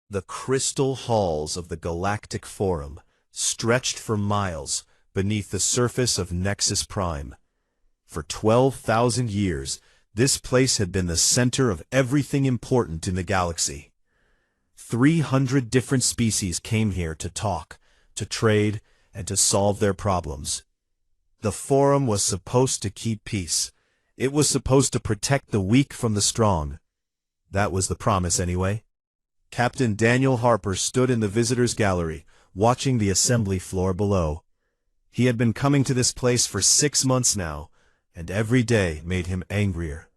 The crystal halls of the Galactic Forum stretched for miles beneath the surface of Nexus Prime. For 12,000 years, this place had been the center of everything important in the galaxy. 300 different species came here to talk, to trade, and to solve their problems. The Forum was supposed to keep peace. It was supposed to protect the weak from the strong. That was the promise anyway. Captain Daniel Harper stood in the visitors' gallery, watching the assembly floor below. He had been coming to this place for 6 months now, and every day made him angrier.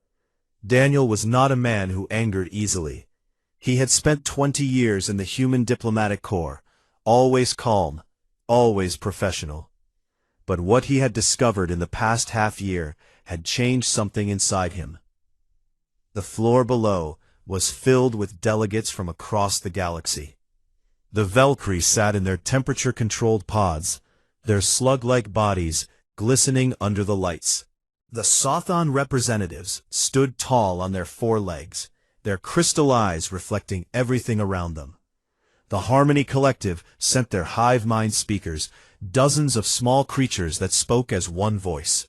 Daniel was not a man who angered easily. He had spent 20 years in the human diplomatic corps, always calm, always professional. But what he had discovered in the past half-year had changed something inside him. The floor below was filled with delegates from across the galaxy. The Valkyries sat in their temperature-controlled pods, their slug-like bodies glistening under the lights. The Sothon representatives stood tall on their 4 legs, their crystal eyes reflecting everything around them. The Harmony Collective sent their hive-mind speakers, dozens of small creatures that spoke as one voice.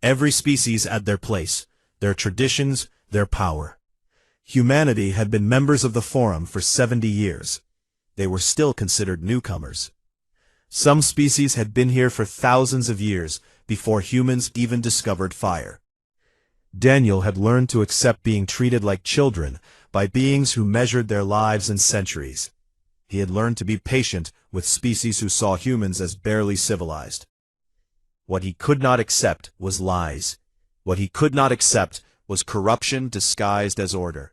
Every species had their place, their traditions, their power. Humanity had been members of the Forum for 70 years. They were still considered newcomers. Some species had been here for thousands of years, before humans even discovered fire. Daniel had learned to accept being treated like children by beings who measured their lives in centuries. He had learned to be patient with species who saw humans as barely civilized. What he could not accept was lies. What he could not accept was corruption disguised as order.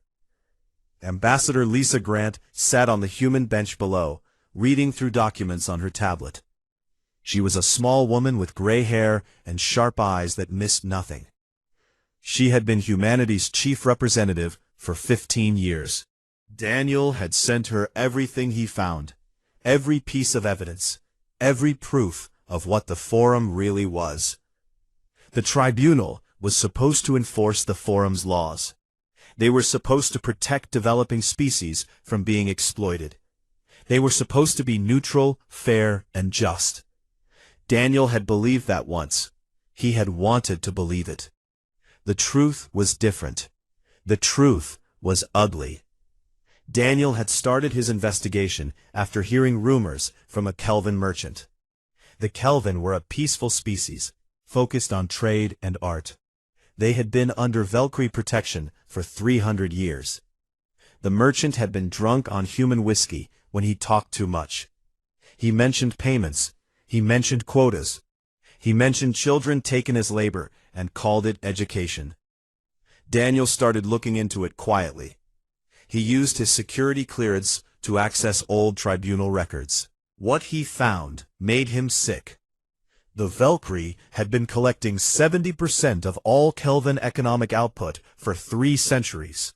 Ambassador Lisa Grant sat on the human bench below, reading through documents on her tablet. She was a small woman with gray hair and sharp eyes that missed nothing. She had been humanity's chief representative for 15 years. Daniel had sent her everything he found, every piece of evidence, every proof of what the Forum really was. The tribunal was supposed to enforce the Forum's laws. They were supposed to protect developing species from being exploited. They were supposed to be neutral, fair, and just. Daniel had believed that once. He had wanted to believe it. The truth was different. The truth was ugly. Daniel had started his investigation after hearing rumors from a Kelvin merchant. The Kelvin were a peaceful species, focused on trade and art. They had been under Valkyrie protection for 300 years. The merchant had been drunk on human whiskey when he talked too much. He mentioned payments. He mentioned quotas. He mentioned children taken as labor and called it education. Daniel started looking into it quietly. He used his security clearance to access old tribunal records. What he found made him sick. The Valkyrie had been collecting 70% of all Kelvin economic output for 3 centuries.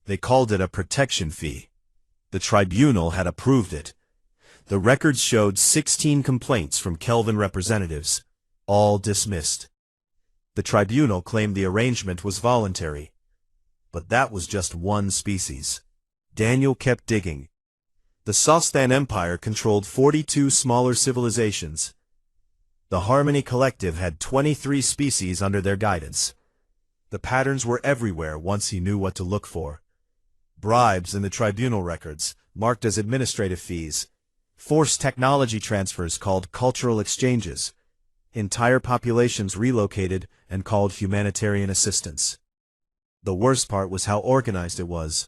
They called it a protection fee. The tribunal had approved it. The records showed 16 complaints from Kelvin representatives, all dismissed. The tribunal claimed the arrangement was voluntary. But that was just one species. Daniel kept digging. The Sostan Empire controlled 42 smaller civilizations. The Harmony Collective had 23 species under their guidance. The patterns were everywhere once he knew what to look for. Bribes in the tribunal records, marked as administrative fees. Forced technology transfers called cultural exchanges. Entire populations relocated and called humanitarian assistance. The worst part was how organized it was.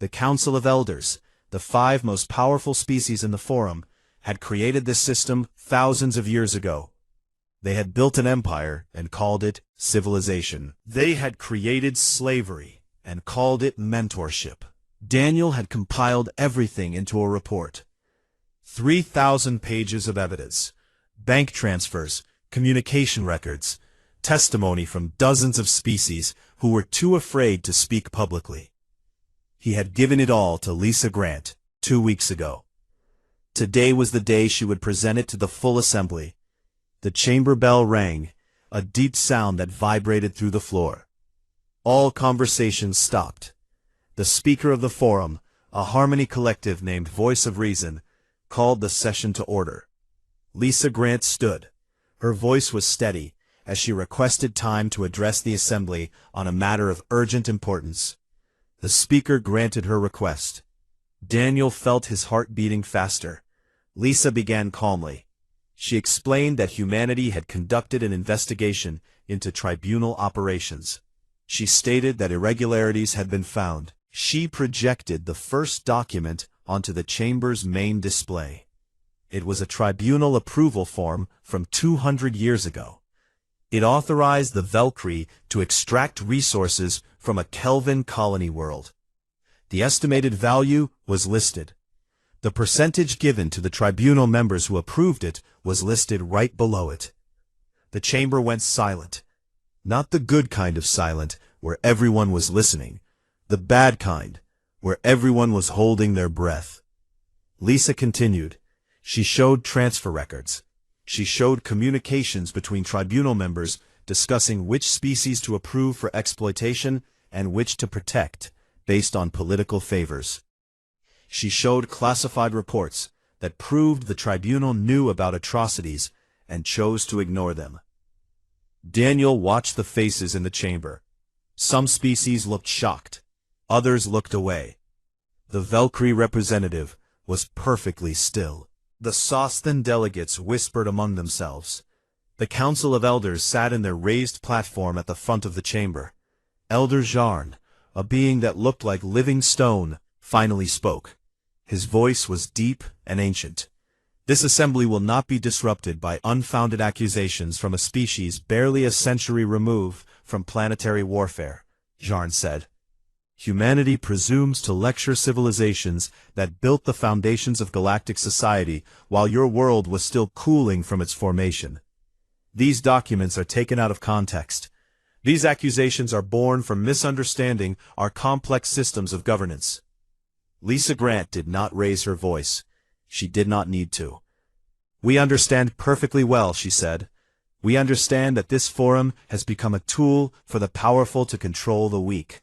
The Council of Elders, the 5 most powerful species in the Forum, had created this system thousands of years ago. They had built an empire and called it civilization. They had created slavery and called it mentorship. Daniel had compiled everything into a report. 3,000 pages of evidence, bank transfers, communication records, testimony from dozens of species who were too afraid to speak publicly. He had given it all to Lisa Grant 2 weeks ago. Today was the day she would present it to the full assembly. The chamber bell rang, a deep sound that vibrated through the floor. All conversations stopped. The speaker of the Forum, A Harmony collective named Voice of Reason called the session to order. Lisa Grant stood. Her voice was steady as she requested time to address the assembly on a matter of urgent importance. The speaker granted her request. Daniel felt his heart beating faster. Lisa began calmly. She explained that humanity had conducted an investigation into tribunal operations. She stated that irregularities had been found. She projected the first document onto the chamber's main display. It was a tribunal approval form from 200 years ago. It authorized the Valkyrie to extract resources from a Kelvin colony world. The estimated value was listed. The percentage given to the tribunal members who approved it was listed right below it. The chamber went silent. Not the good kind of silent, where everyone was listening. The bad kind, where everyone was holding their breath. Lisa continued. She showed transfer records. She showed communications between tribunal members discussing which species to approve for exploitation and which to protect, based on political favors. She showed classified reports that proved the tribunal knew about atrocities and chose to ignore them. Daniel watched the faces in the chamber. Some species looked shocked. Others looked away. The Valkyrie representative was perfectly still. The Sosthan delegates whispered among themselves. The Council of Elders sat in their raised platform at the front of the chamber. Elder Jarn, a being that looked like living stone, finally spoke. His voice was deep and ancient. This assembly will not be disrupted by unfounded accusations from a species barely a century removed from planetary warfare, Jarn said. Humanity presumes to lecture civilizations that built the foundations of galactic society while your world was still cooling from its formation. These documents are taken out of context. These accusations are born from misunderstanding our complex systems of governance. Lisa Grant did not raise her voice. She did not need to. We understand perfectly well, she said. We understand that this forum has become a tool for the powerful to control the weak.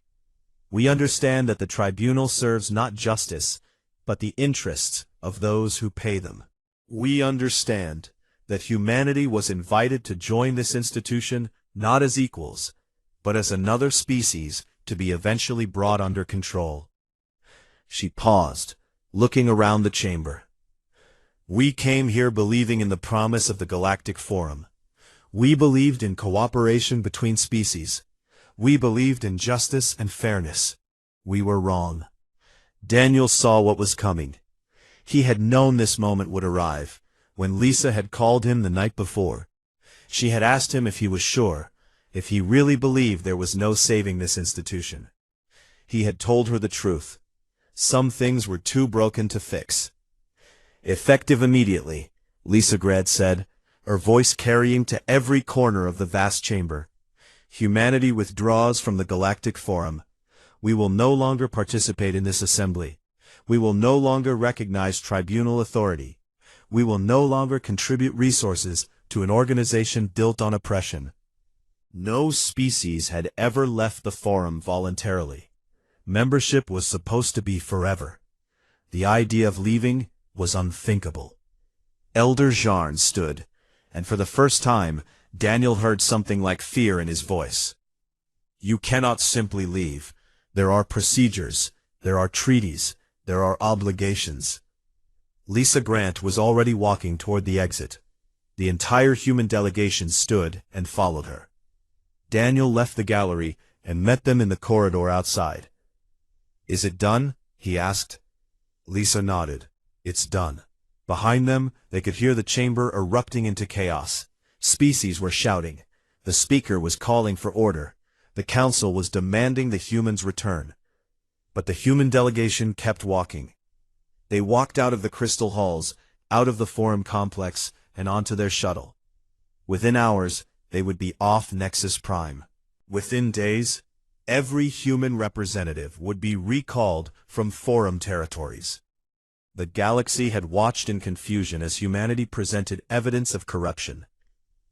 We understand that the tribunal serves not justice, but the interests of those who pay them. We understand that humanity was invited to join this institution not as equals, but as another species to be eventually brought under control. She paused, looking around the chamber. We came here believing in the promise of the Galactic Forum. We believed in cooperation between species. We believed in justice and fairness. We were wrong. Daniel saw what was coming. He had known this moment would arrive, when Lisa had called him the night before. She had asked him if he was sure, if he really believed there was no saving this institution. He had told her the truth. Some things were too broken to fix. Effective immediately, Lisa Grant said, her voice carrying to every corner of the vast chamber. Humanity withdraws from the Galactic Forum. We will no longer participate in this assembly. We will no longer recognize tribunal authority. We will no longer contribute resources to an organization built on oppression. No species had ever left the forum voluntarily. Membership was supposed to be forever. The idea of leaving was unthinkable. Elder Jarn stood, and for the first time, Daniel heard something like fear in his voice. You cannot simply leave. There are procedures, there are treaties, there are obligations. Lisa Grant was already walking toward the exit. The entire human delegation stood and followed her. Daniel left the gallery and met them in the corridor outside. Is it done? He asked. Lisa nodded. It's done. Behind them, they could hear the chamber erupting into chaos. Species were shouting. The speaker was calling for order. The council was demanding the humans' return. But the human delegation kept walking. They walked out of the crystal halls, out of the forum complex, and onto their shuttle. Within hours, they would be off Nexus Prime. Within days, every human representative would be recalled from forum territories. The galaxy had watched in confusion as humanity presented evidence of corruption.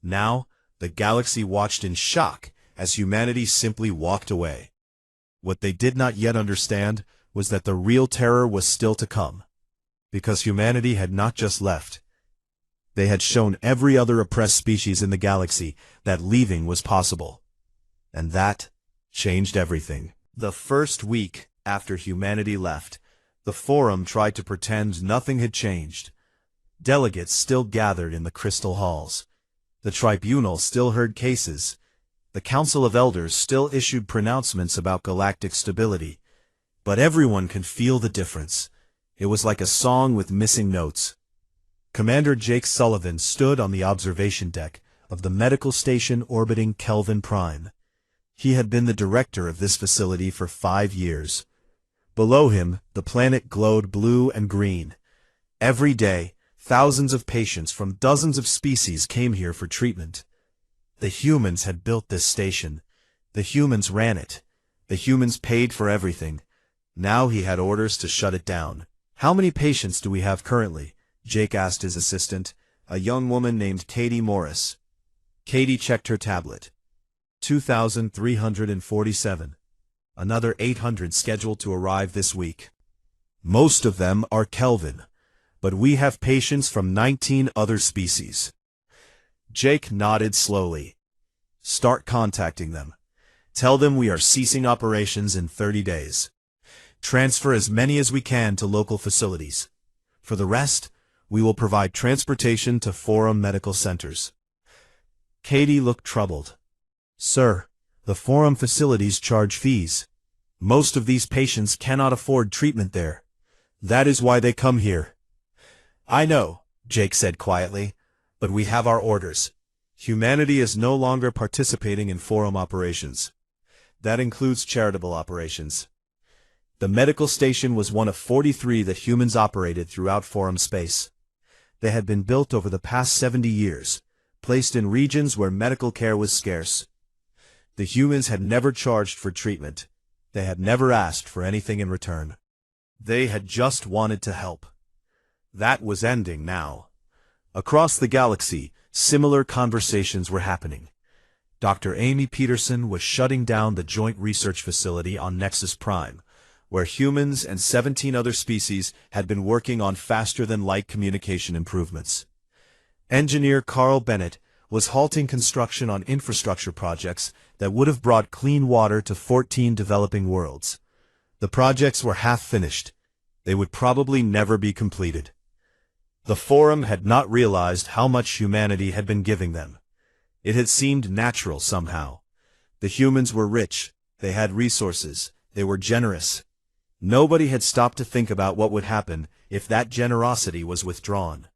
Now, the galaxy watched in shock as humanity simply walked away. What they did not yet understand was that the real terror was still to come. Because humanity had not just left. They had shown every other oppressed species in the galaxy that leaving was possible. And that changed everything. The first week after humanity left, the Forum tried to pretend nothing had changed. Delegates still gathered in the crystal halls. The tribunal still heard cases. The Council of Elders still issued pronouncements about galactic stability. But everyone could feel the difference. It was like a song with missing notes. Commander Jake Sullivan stood on the observation deck of the medical station orbiting Kelvin Prime. He had been the director of this facility for 5 years. Below him, the planet glowed blue and green. Every day, thousands of patients from dozens of species came here for treatment. The humans had built this station. The humans ran it. The humans paid for everything. Now he had orders to shut it down. "How many patients do we have currently?" Jake asked his assistant, a young woman named Katie Morris. Katie checked her tablet. 2,347. Another 800 scheduled to arrive this week. Most of them are Kelvin, but we have patients from 19 other species. Jake nodded slowly. "Start contacting them. Tell them we are ceasing operations in 30 days. Transfer as many as we can to local facilities. For the rest, we will provide transportation to Forum medical centers." Katie looked troubled. "Sir, the Forum facilities charge fees. Most of these patients cannot afford treatment there. That is why they come here." "I know," Jake said quietly, "but we have our orders. Humanity is no longer participating in Forum operations. That includes charitable operations." The medical station was one of 43 that humans operated throughout Forum space. They had been built over the past 70 years, placed in regions where medical care was scarce. The humans had never charged for treatment. They had never asked for anything in return. They had just wanted to help. That was ending now. Across the galaxy, similar conversations were happening. Dr. Amy Peterson was shutting down the Joint Research Facility on Nexus Prime, where humans and 17 other species had been working on faster-than-light communication improvements. Engineer Carl Bennett was halting construction on infrastructure projects that would have brought clean water to 14 developing worlds. The projects were half-finished. They would probably never be completed. The Forum had not realized how much humanity had been giving them. It had seemed natural somehow. The humans were rich, they had resources, they were generous. Nobody had stopped to think about what would happen if that generosity was withdrawn.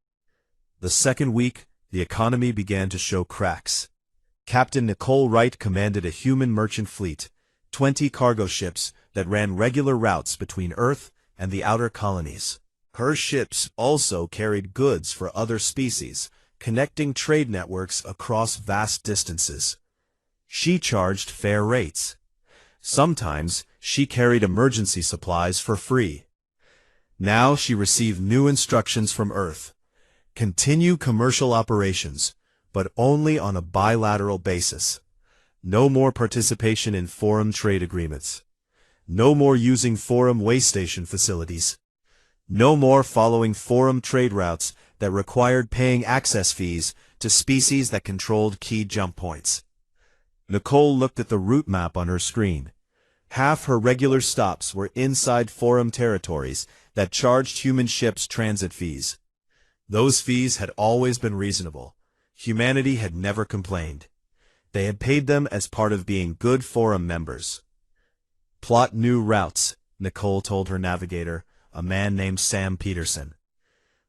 The second week, the economy began to show cracks. Captain Nicole Wright commanded a human merchant fleet, 20 cargo ships that ran regular routes between Earth and the outer colonies. Her ships also carried goods for other species, connecting trade networks across vast distances. She charged fair rates. Sometimes she carried emergency supplies for free. Now she received new instructions from Earth. Continue commercial operations, but only on a bilateral basis. No more participation in Forum trade agreements. No more using Forum way station facilities. No more following Forum trade routes that required paying access fees to species that controlled key jump points. Nicole looked at the route map on her screen. Half her regular stops were inside Forum territories that charged human ships transit fees. Those fees had always been reasonable. Humanity had never complained. They had paid them as part of being good Forum members. "Plot new routes," Nicole told her navigator, a man named Sam Peterson.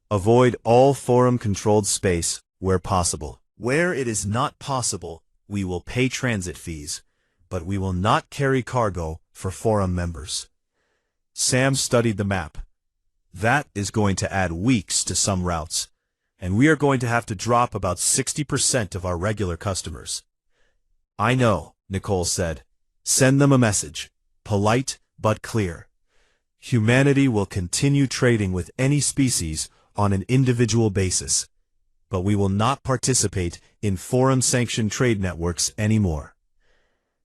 "Avoid all Forum-controlled space where possible. Where it is not possible, we will pay transit fees, but we will not carry cargo for Forum members." Sam studied the map. "That is going to add weeks to some routes, and we are going to have to drop about 60% of our regular customers." "I know," Nicole said. "Send them a message, polite but clear. Humanity will continue trading with any species on an individual basis, but we will not participate in Forum-sanctioned trade networks anymore."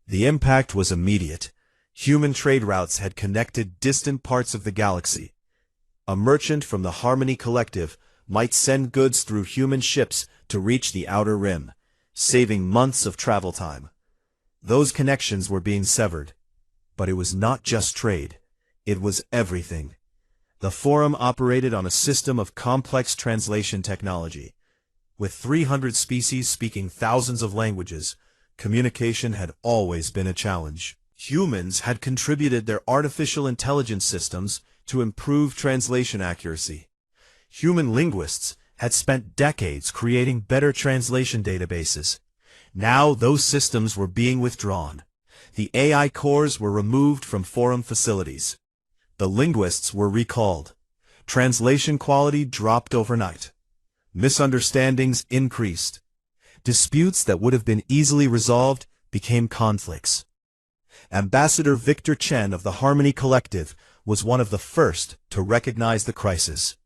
The impact was immediate. Human trade routes had connected distant parts of the galaxy. A merchant from the Harmony Collective might send goods through human ships to reach the Outer Rim, saving months of travel time. Those connections were being severed. But it was not just trade. It was everything. The Forum operated on a system of complex translation technology. With 300 species speaking thousands of languages, communication had always been a challenge. Humans had contributed their artificial intelligence systems to improve translation accuracy. Human linguists had spent decades creating better translation databases. Now those systems were being withdrawn. The AI cores were removed from Forum facilities. The linguists were recalled. Translation quality dropped overnight. Misunderstandings increased. Disputes that would have been easily resolved became conflicts. Ambassador Victor Chen of the Harmony Collective was one of the first to recognize the crisis.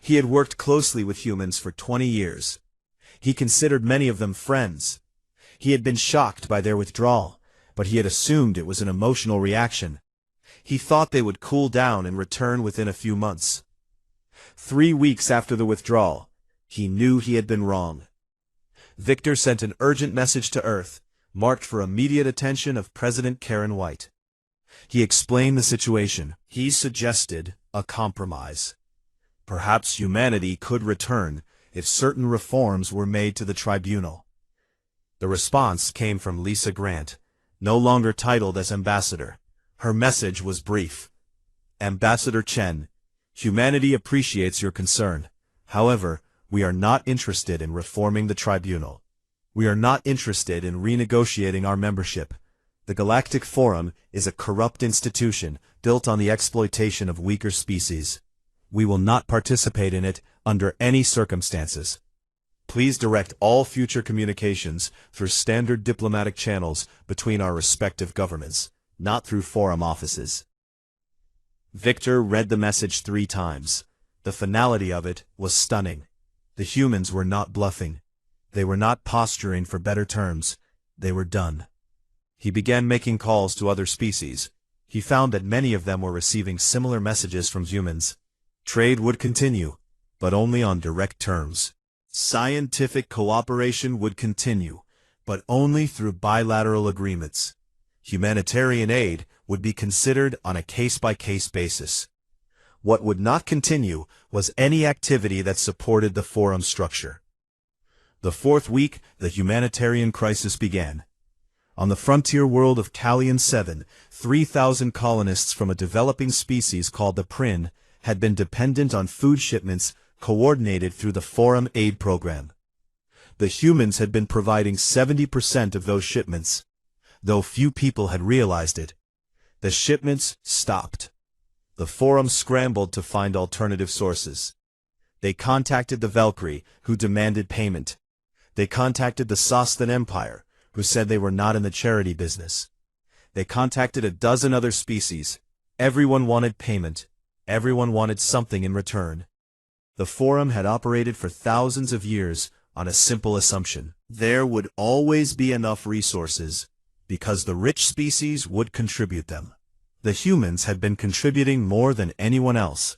He had worked closely with humans for 20 years. He considered many of them friends. He had been shocked by their withdrawal, but he had assumed it was an emotional reaction. He thought they would cool down and return within a few months. 3 weeks after the withdrawal, he knew he had been wrong. Victor sent an urgent message to Earth, marked for immediate attention of President Karen White. He explained the situation. He suggested a compromise. Perhaps humanity could return if certain reforms were made to the tribunal. The response came from Lisa Grant, no longer titled as ambassador. Her message was brief. Ambassador Chen, humanity appreciates your concern. However, we are not interested in reforming the tribunal. We are not interested in renegotiating our membership. The Galactic Forum is a corrupt institution built on the exploitation of weaker species. We will not participate in it under any circumstances. Please direct all future communications through standard diplomatic channels between our respective governments, not through Forum offices. Victor read the message 3 times. The finality of it was stunning. The humans were not bluffing. They were not posturing for better terms. They were done. He began making calls to other species. He found that many of them were receiving similar messages from humans. Trade would continue, but only on direct terms. Scientific cooperation would continue, but only through bilateral agreements. Humanitarian aid would be considered on a case-by-case basis. What would not continue was any activity that supported the Forum structure. The 4th week, the humanitarian crisis began. On the frontier world of Callian 7, 3,000 colonists from a developing species called the Prin had been dependent on food shipments coordinated through the Forum aid program. The humans had been providing 70% of those shipments, though few people had realized it. The shipments stopped. The Forum scrambled to find alternative sources. They contacted the Valkyrie, who demanded payment. They contacted the Sostan Empire, who said they were not in the charity business. They contacted a dozen other species. Everyone wanted payment. Everyone wanted something in return. The Forum had operated for thousands of years on a simple assumption. There would always be enough resources, because the rich species would contribute them. The humans had been contributing more than anyone else,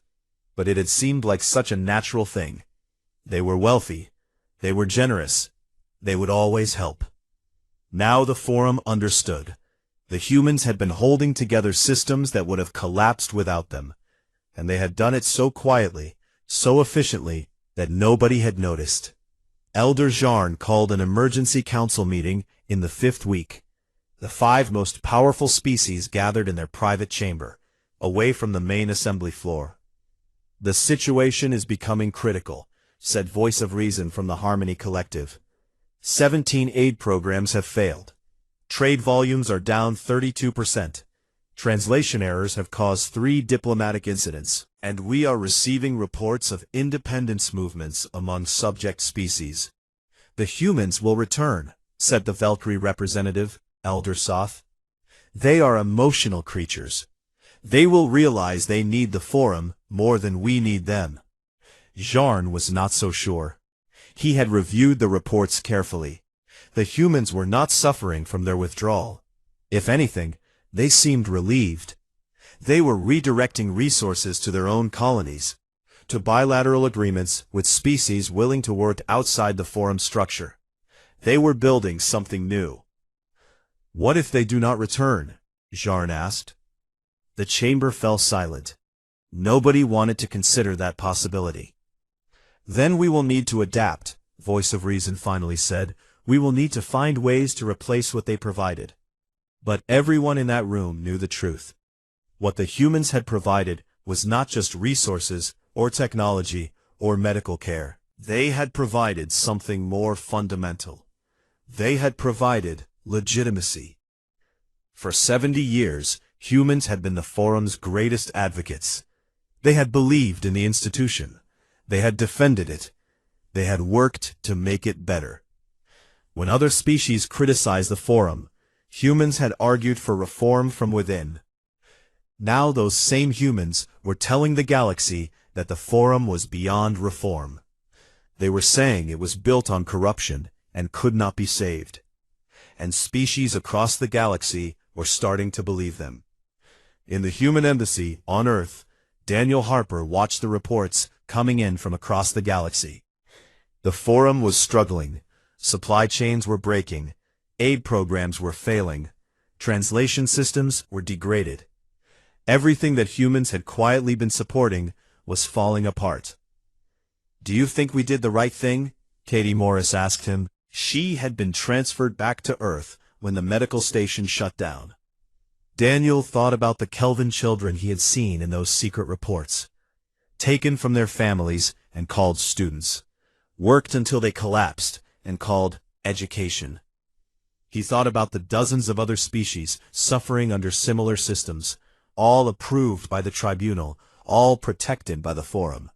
but it had seemed like such a natural thing. They were wealthy. They were generous. They would always help. Now the Forum understood. The humans had been holding together systems that would have collapsed without them, and they had done it so quietly, so efficiently, that nobody had noticed. Elder Jarn called an emergency council meeting in the 5th week. The 5 most powerful species gathered in their private chamber, away from the main assembly floor. The situation is becoming critical, said Voice of Reason from the Harmony Collective. 17 aid programs have failed. Trade volumes are down 32%. Translation errors have caused 3 diplomatic incidents, and we are receiving reports of independence movements among subject species. The humans will return, said the Valkyrie representative, Elder Soth. They are emotional creatures. They will realize they need the Forum more than we need them. Jarn was not so sure. He had reviewed the reports carefully. The humans were not suffering from their withdrawal. If anything, They seemed relieved. They were redirecting resources to their own colonies, to bilateral agreements with species willing to work outside the forum structure. They were building something new. "What if they do not return?" Jarn asked. The chamber fell silent. Nobody wanted to consider that possibility. "Then we will need to adapt," Voice of Reason finally said. "We will need to find ways to replace what they provided." But everyone in that room knew the truth. What the humans had provided was not just resources, or technology, or medical care. They had provided something more fundamental. They had provided legitimacy. For 70 years, humans had been the forum's greatest advocates. They had believed in the institution. They had defended it. They had worked to make it better. When other species criticized the forum, humans had argued for reform from within. Now those same humans were telling the galaxy that the forum was beyond reform. They were saying it was built on corruption and could not be saved. And species across the galaxy were starting to believe them. In the human embassy on Earth, Daniel Harper watched the reports coming in from across the galaxy. The forum was struggling. Supply chains were breaking. Aid programs were failing. Translation systems were degraded. Everything that humans had quietly been supporting was falling apart. "Do you think we did the right thing?" Katie Morris asked him. She had been transferred back to Earth when the medical station shut down. Daniel thought about the Kelvin children he had seen in those secret reports. Taken from their families and called students. Worked until they collapsed and called education. He thought about the dozens of other species suffering under similar systems, all approved by the tribunal, all protected by the forum.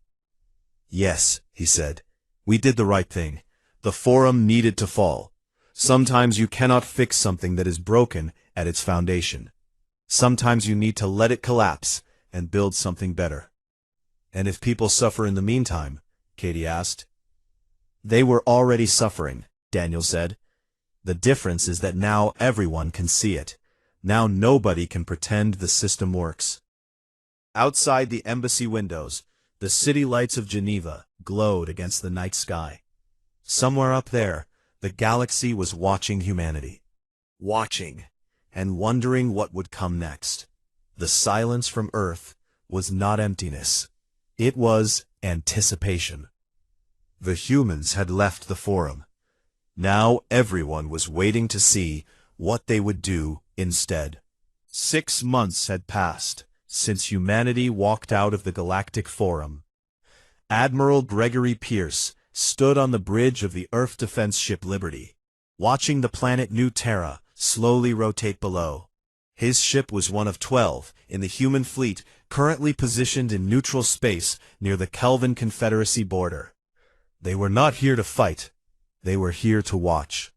"Yes," he said, "we did the right thing. The forum needed to fall. Sometimes you cannot fix something that is broken at its foundation. Sometimes you need to let it collapse and build something better." "And if people suffer in the meantime?" Katie asked. "They were already suffering," Daniel said. "The difference is that now everyone can see it. Now nobody can pretend the system works." Outside the embassy windows, the city lights of Geneva glowed against the night sky. Somewhere up there, the galaxy was watching humanity. Watching, and wondering what would come next. The silence from Earth was not emptiness. It was anticipation. The humans had left the forum. Now everyone was waiting to see what they would do instead. 6 months had passed since humanity walked out of the Galactic Forum. Admiral Gregory Pierce stood on the bridge of the Earth defense ship Liberty, watching the planet New Terra slowly rotate below. His ship was one of 12 in the human fleet currently positioned in neutral space near the Kelvin Confederacy border. They were not here to fight. They were here to watch.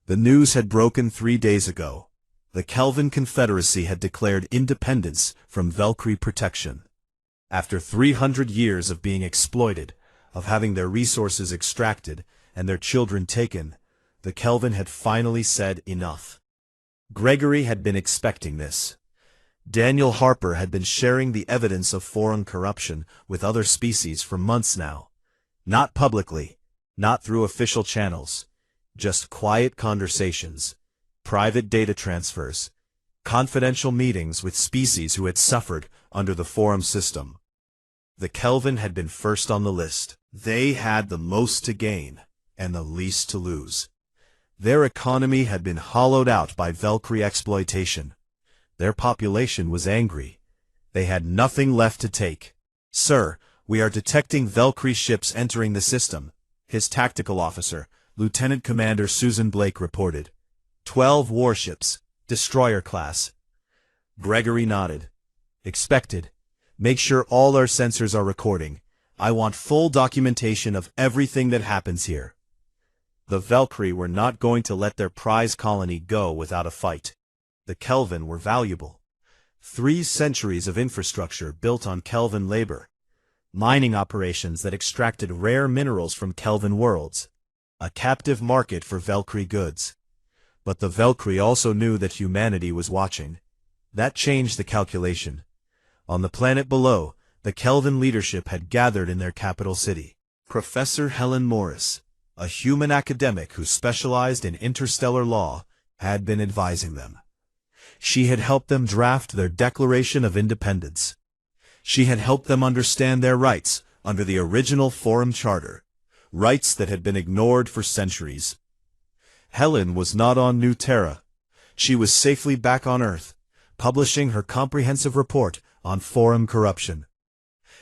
The news had broken 3 days ago. The Kelvin Confederacy had declared independence from Valkyrie protection. After 300 years of being exploited, of having their resources extracted and their children taken, the Kelvin had finally said enough. Gregory had been expecting this. Daniel Harper had been sharing the evidence of foreign corruption with other species for months now. Not publicly, not through official channels, just quiet conversations, private data transfers, confidential meetings with species who had suffered under the forum system. The Kelvin had been first on the list. They had the most to gain and the least to lose. Their economy had been hollowed out by Valkyrie exploitation. Their population was angry. They had nothing left to take. "Sir, we are detecting Valkyrie ships entering the system," his tactical officer, Lieutenant Commander Susan Blake, reported. 12 warships, destroyer class. Gregory nodded. "Expected. Make sure all our sensors are recording. I want full documentation of everything that happens here." The Valkyrie were not going to let their prize colony go without a fight. The Kelvin were valuable. 3 centuries of infrastructure built on Kelvin labor. Mining operations that extracted rare minerals from Kelvin worlds. A captive market for Valkyrie goods. But the Valkyrie also knew that humanity was watching. That changed the calculation. On the planet below, the Kelvin leadership had gathered in their capital city. Professor Helen Morris, a human academic who specialized in interstellar law, had been advising them. She had helped them draft their Declaration of Independence. She had helped them understand their rights under the original Forum Charter, rights that had been ignored for centuries. Helen was not on New Terra. She was safely back on Earth, publishing her comprehensive report on Forum corruption.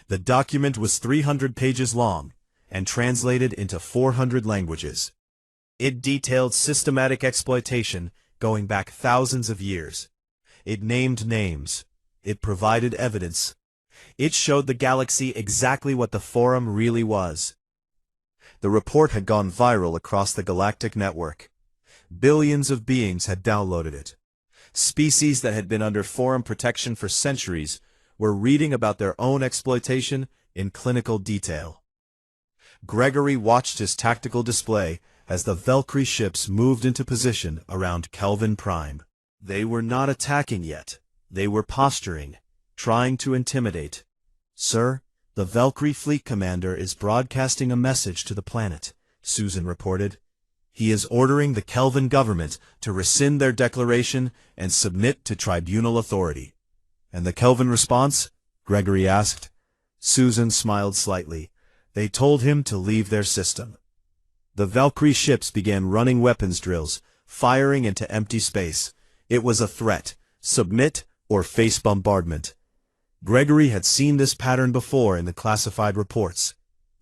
The document was 300 pages long and translated into 400 languages. It detailed systematic exploitation going back thousands of years. It named names. It provided evidence. It showed the galaxy exactly what the Forum really was. The report had gone viral across the galactic network. Billions of beings had downloaded it. Species that had been under Forum protection for centuries were reading about their own exploitation in clinical detail. Gregory watched his tactical display as the Valkyrie ships moved into position around Kelvin Prime. They were not attacking yet. They were posturing, trying to intimidate. "Sir, the Valkyrie fleet commander is broadcasting a message to the planet," Susan reported. "He is ordering the Kelvin government to rescind their declaration and submit to tribunal authority." "And the Kelvin response?" Gregory asked. Susan smiled slightly. "They told him to leave their system." The Valkyrie ships began running weapons drills, firing into empty space. It was a threat: submit or face bombardment. Gregory had seen this pattern before in the classified reports.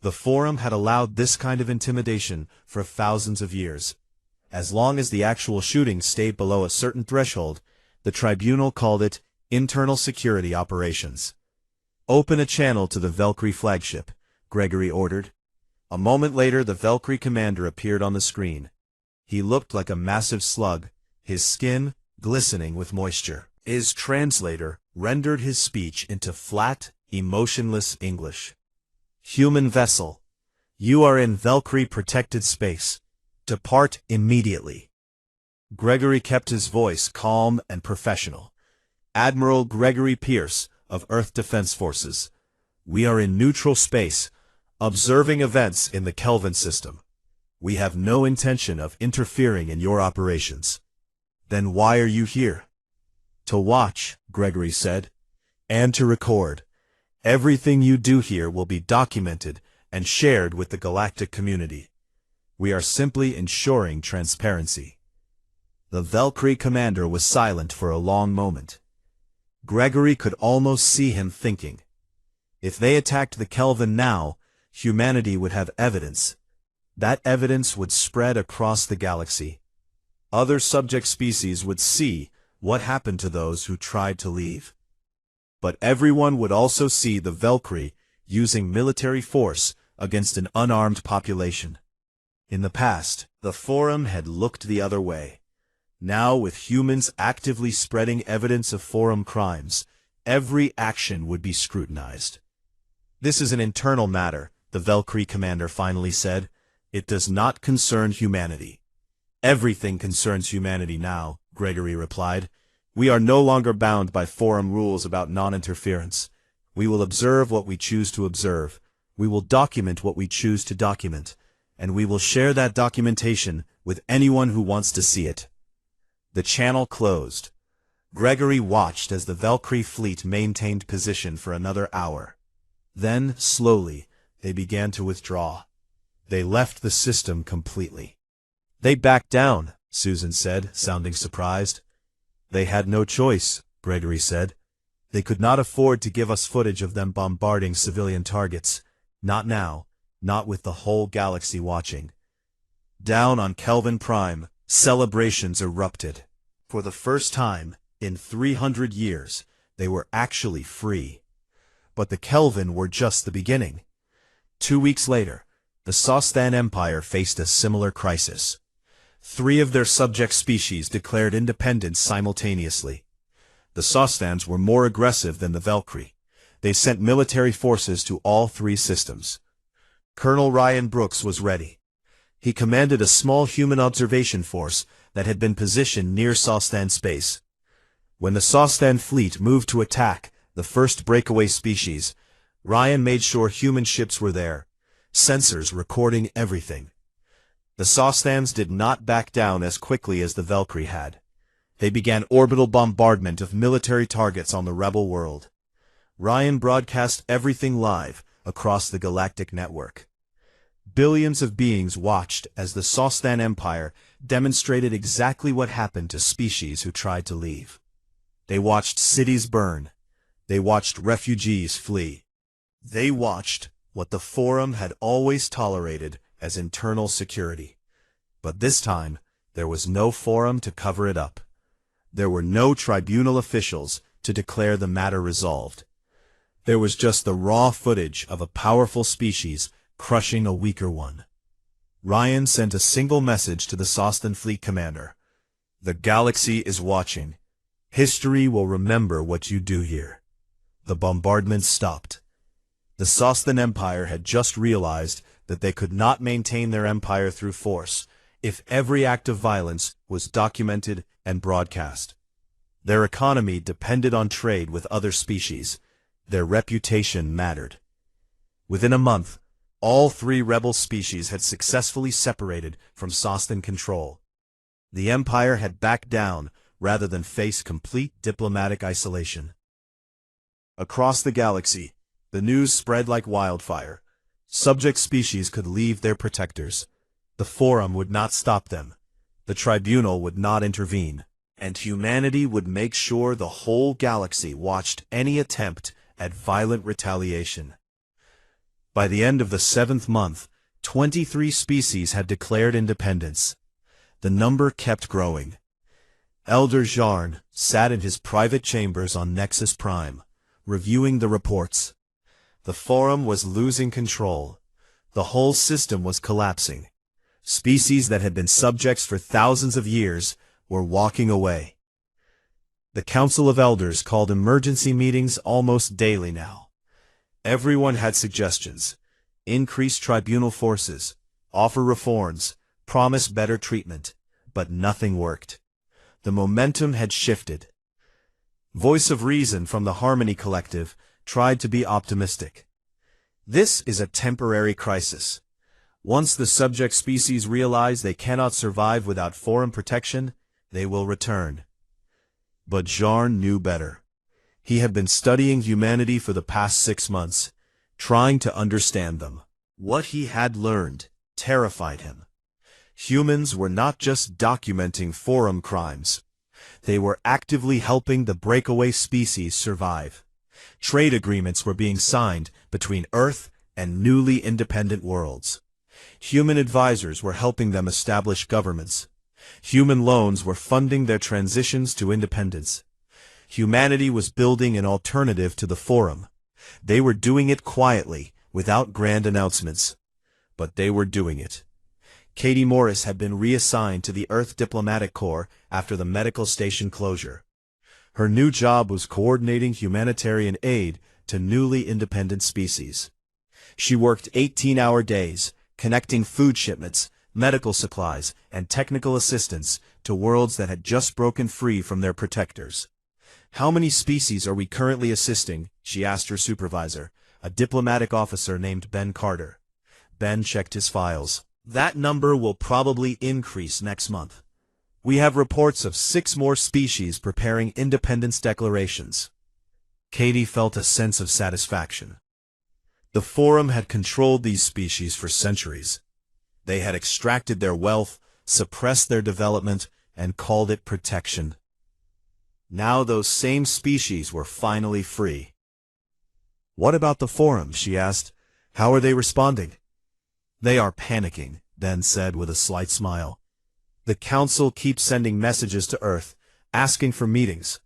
The Forum had allowed this kind of intimidation for thousands of years. As long as the actual shooting stayed below a certain threshold, the tribunal called it internal security operations. "Open a channel to the Valkyrie flagship," Gregory ordered. A moment later, the Valkyrie commander appeared on the screen. He looked like a massive slug, his skin glistening with moisture. His translator rendered his speech into flat, emotionless English. "Human vessel, you are in Valkyrie-protected space. Depart immediately." Gregory kept his voice calm and professional. "Admiral Gregory Pierce of Earth Defense Forces. We are in neutral space, observing events in the Kelvin system. We have no intention of interfering in your operations." "Then why are you here?" "To watch," Gregory said, "and to record. Everything you do here will be documented and shared with the galactic community. We are simply ensuring transparency." The Valkyrie commander was silent for a long moment. Gregory could almost see him thinking. If they attacked the Kelvin now, humanity would have evidence. That evidence would spread across the galaxy. Other subject species would see what happened to those who tried to leave. But everyone would also see the Valkyrie using military force against an unarmed population. In the past, the Forum had looked the other way. Now, with humans actively spreading evidence of Forum crimes, every action would be scrutinized. "This is an internal matter," the Valkyrie commander finally said. "It does not concern humanity." "Everything concerns humanity now," Gregory replied. "We are no longer bound by Forum rules about non-interference. We will observe what we choose to observe. We will document what we choose to document. And we will share that documentation with anyone who wants to see it." The channel closed. Gregory watched as the Valkyrie fleet maintained position for another hour. Then, slowly, they began to withdraw. They left the system completely. "They backed down," Susan said, sounding surprised. "They had no choice," Gregory said. "They could not afford to give us footage of them bombarding civilian targets. Not now, not with the whole galaxy watching." Down on Kelvin Prime, celebrations erupted. For the first time in 300 years, they were actually free. But the Kelvin were just the beginning. 2 weeks later, the Sostan Empire faced a similar crisis. 3 of their subject species declared independence simultaneously. The Sostans were more aggressive than the Valkyrie. They sent military forces to all 3 systems. Colonel Ryan Brooks was ready. He commanded a small human observation force that had been positioned near Sostan space. When the Sostan fleet moved to attack the first breakaway species, Ryan made sure human ships were there, sensors recording everything. The Sostans did not back down as quickly as the Valkyrie had. They began orbital bombardment of military targets on the rebel world. Ryan broadcast everything live across the galactic network. Billions of beings watched as the Sostan Empire demonstrated exactly what happened to species who tried to leave. They watched cities burn. They watched refugees flee. They watched what the Forum had always tolerated as internal security. But this time, there was no Forum to cover it up. There were no tribunal officials to declare the matter resolved. There was just the raw footage of a powerful species crushing a weaker one. Ryan sent a single message to the Sostan fleet commander. "The galaxy is watching. History will remember what you do here." The bombardment stopped. The Sostan Empire had just realized that they could not maintain their empire through force if every act of violence was documented and broadcast. Their economy depended on trade with other species. Their reputation mattered. Within a month, all three rebel species had successfully separated from Sostan control. The Empire had backed down rather than face complete diplomatic isolation. Across the galaxy, the news spread like wildfire. Subject species could leave their protectors. The Forum would not stop them. The Tribunal would not intervene. And humanity would make sure the whole galaxy watched any attempt at violent retaliation. By the end of the 7th month, 23 species had declared independence. The number kept growing. Elder Jarn sat in his private chambers on Nexus Prime, reviewing the reports. The Forum was losing control. The whole system was collapsing. Species that had been subjects for thousands of years were walking away. The Council of Elders called emergency meetings almost daily now. Everyone had suggestions: increase tribunal forces, offer reforms, promise better treatment, but nothing worked. The momentum had shifted. Voice of Reason from the Harmony Collective tried to be optimistic. This is a temporary crisis. Once the subject species realize they cannot survive without Forum protection, they will return. But Jarn knew better. He had been studying humanity for the past 6 months, trying to understand them. What he had learned terrified him. Humans were not just documenting Forum crimes. They were actively helping the breakaway species survive. Trade agreements were being signed between Earth and newly independent worlds. Human advisors were helping them establish governments. Human loans were funding their transitions to independence. Humanity was building an alternative to the Forum. They were doing it quietly, without grand announcements. But they were doing it. Katie Morris had been reassigned to the Earth Diplomatic Corps after the medical station closure. Her new job was coordinating humanitarian aid to newly independent species. She worked 18-hour days, connecting food shipments, medical supplies, and technical assistance to worlds that had just broken free from their protectors. "How many species are we currently assisting?" she asked her supervisor, a diplomatic officer named Ben Carter. Ben checked his files. "That number will probably increase next month. We have reports of 6 more species preparing independence declarations." Katie felt a sense of satisfaction. The Forum had controlled these species for centuries. They had extracted their wealth, suppressed their development, and called it protection. Now those same species were finally free. "What about the Forum?" she asked. "How are they responding?" "They are panicking," Ben said with a slight smile. "The Council keeps sending messages to Earth, asking for meetings.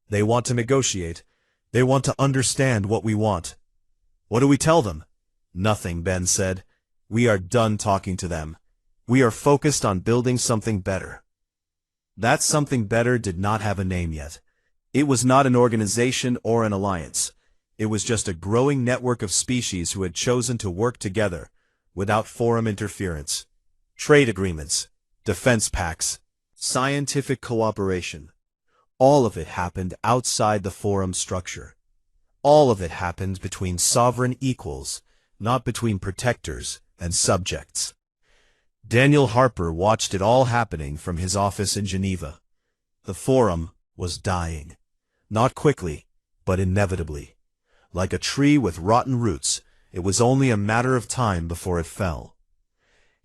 They want to negotiate. They want to understand what we want." "What do we tell them?" "Nothing," Ben said. "We are done talking to them. We are focused on building something better." That something better did not have a name yet. It was not an organization or an alliance. It was just a growing network of species who had chosen to work together, without Forum interference. Trade agreements, defense pacts, scientific cooperation. All of it happened outside the forum structure. All of it happened between sovereign equals, not between protectors and subjects. Daniel Harper watched it all happening from his office in Geneva. The forum was dying. Not quickly, but inevitably. Like a tree with rotten roots, it was only a matter of time before it fell.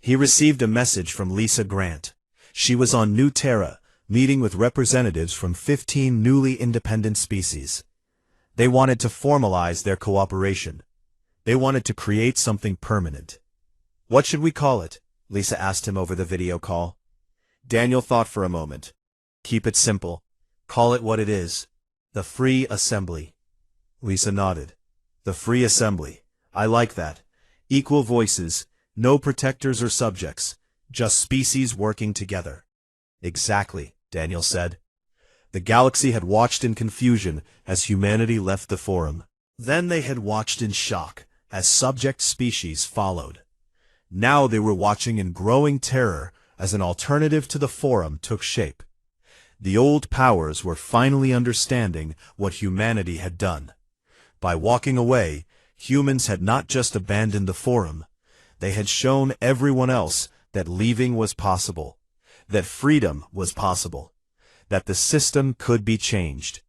He received a message from Lisa Grant. She was on New Terra, meeting with representatives from 15 newly independent species. They wanted to formalize their cooperation. They wanted to create something permanent. "What should we call it?" Lisa asked him over the video call. Daniel thought for a moment. "Keep it simple. Call it what it is. The Free Assembly." Lisa nodded. "The Free Assembly. I like that. Equal voices, no protectors or subjects, just species working together." "Exactly," Daniel said. The galaxy had watched in confusion as humanity left the forum. Then they had watched in shock as subject species followed. Now they were watching in growing terror as an alternative to the forum took shape. The old powers were finally understanding what humanity had done. By walking away, humans had not just abandoned the forum. They had shown everyone else that leaving was possible, that freedom was possible, that the system could be changed.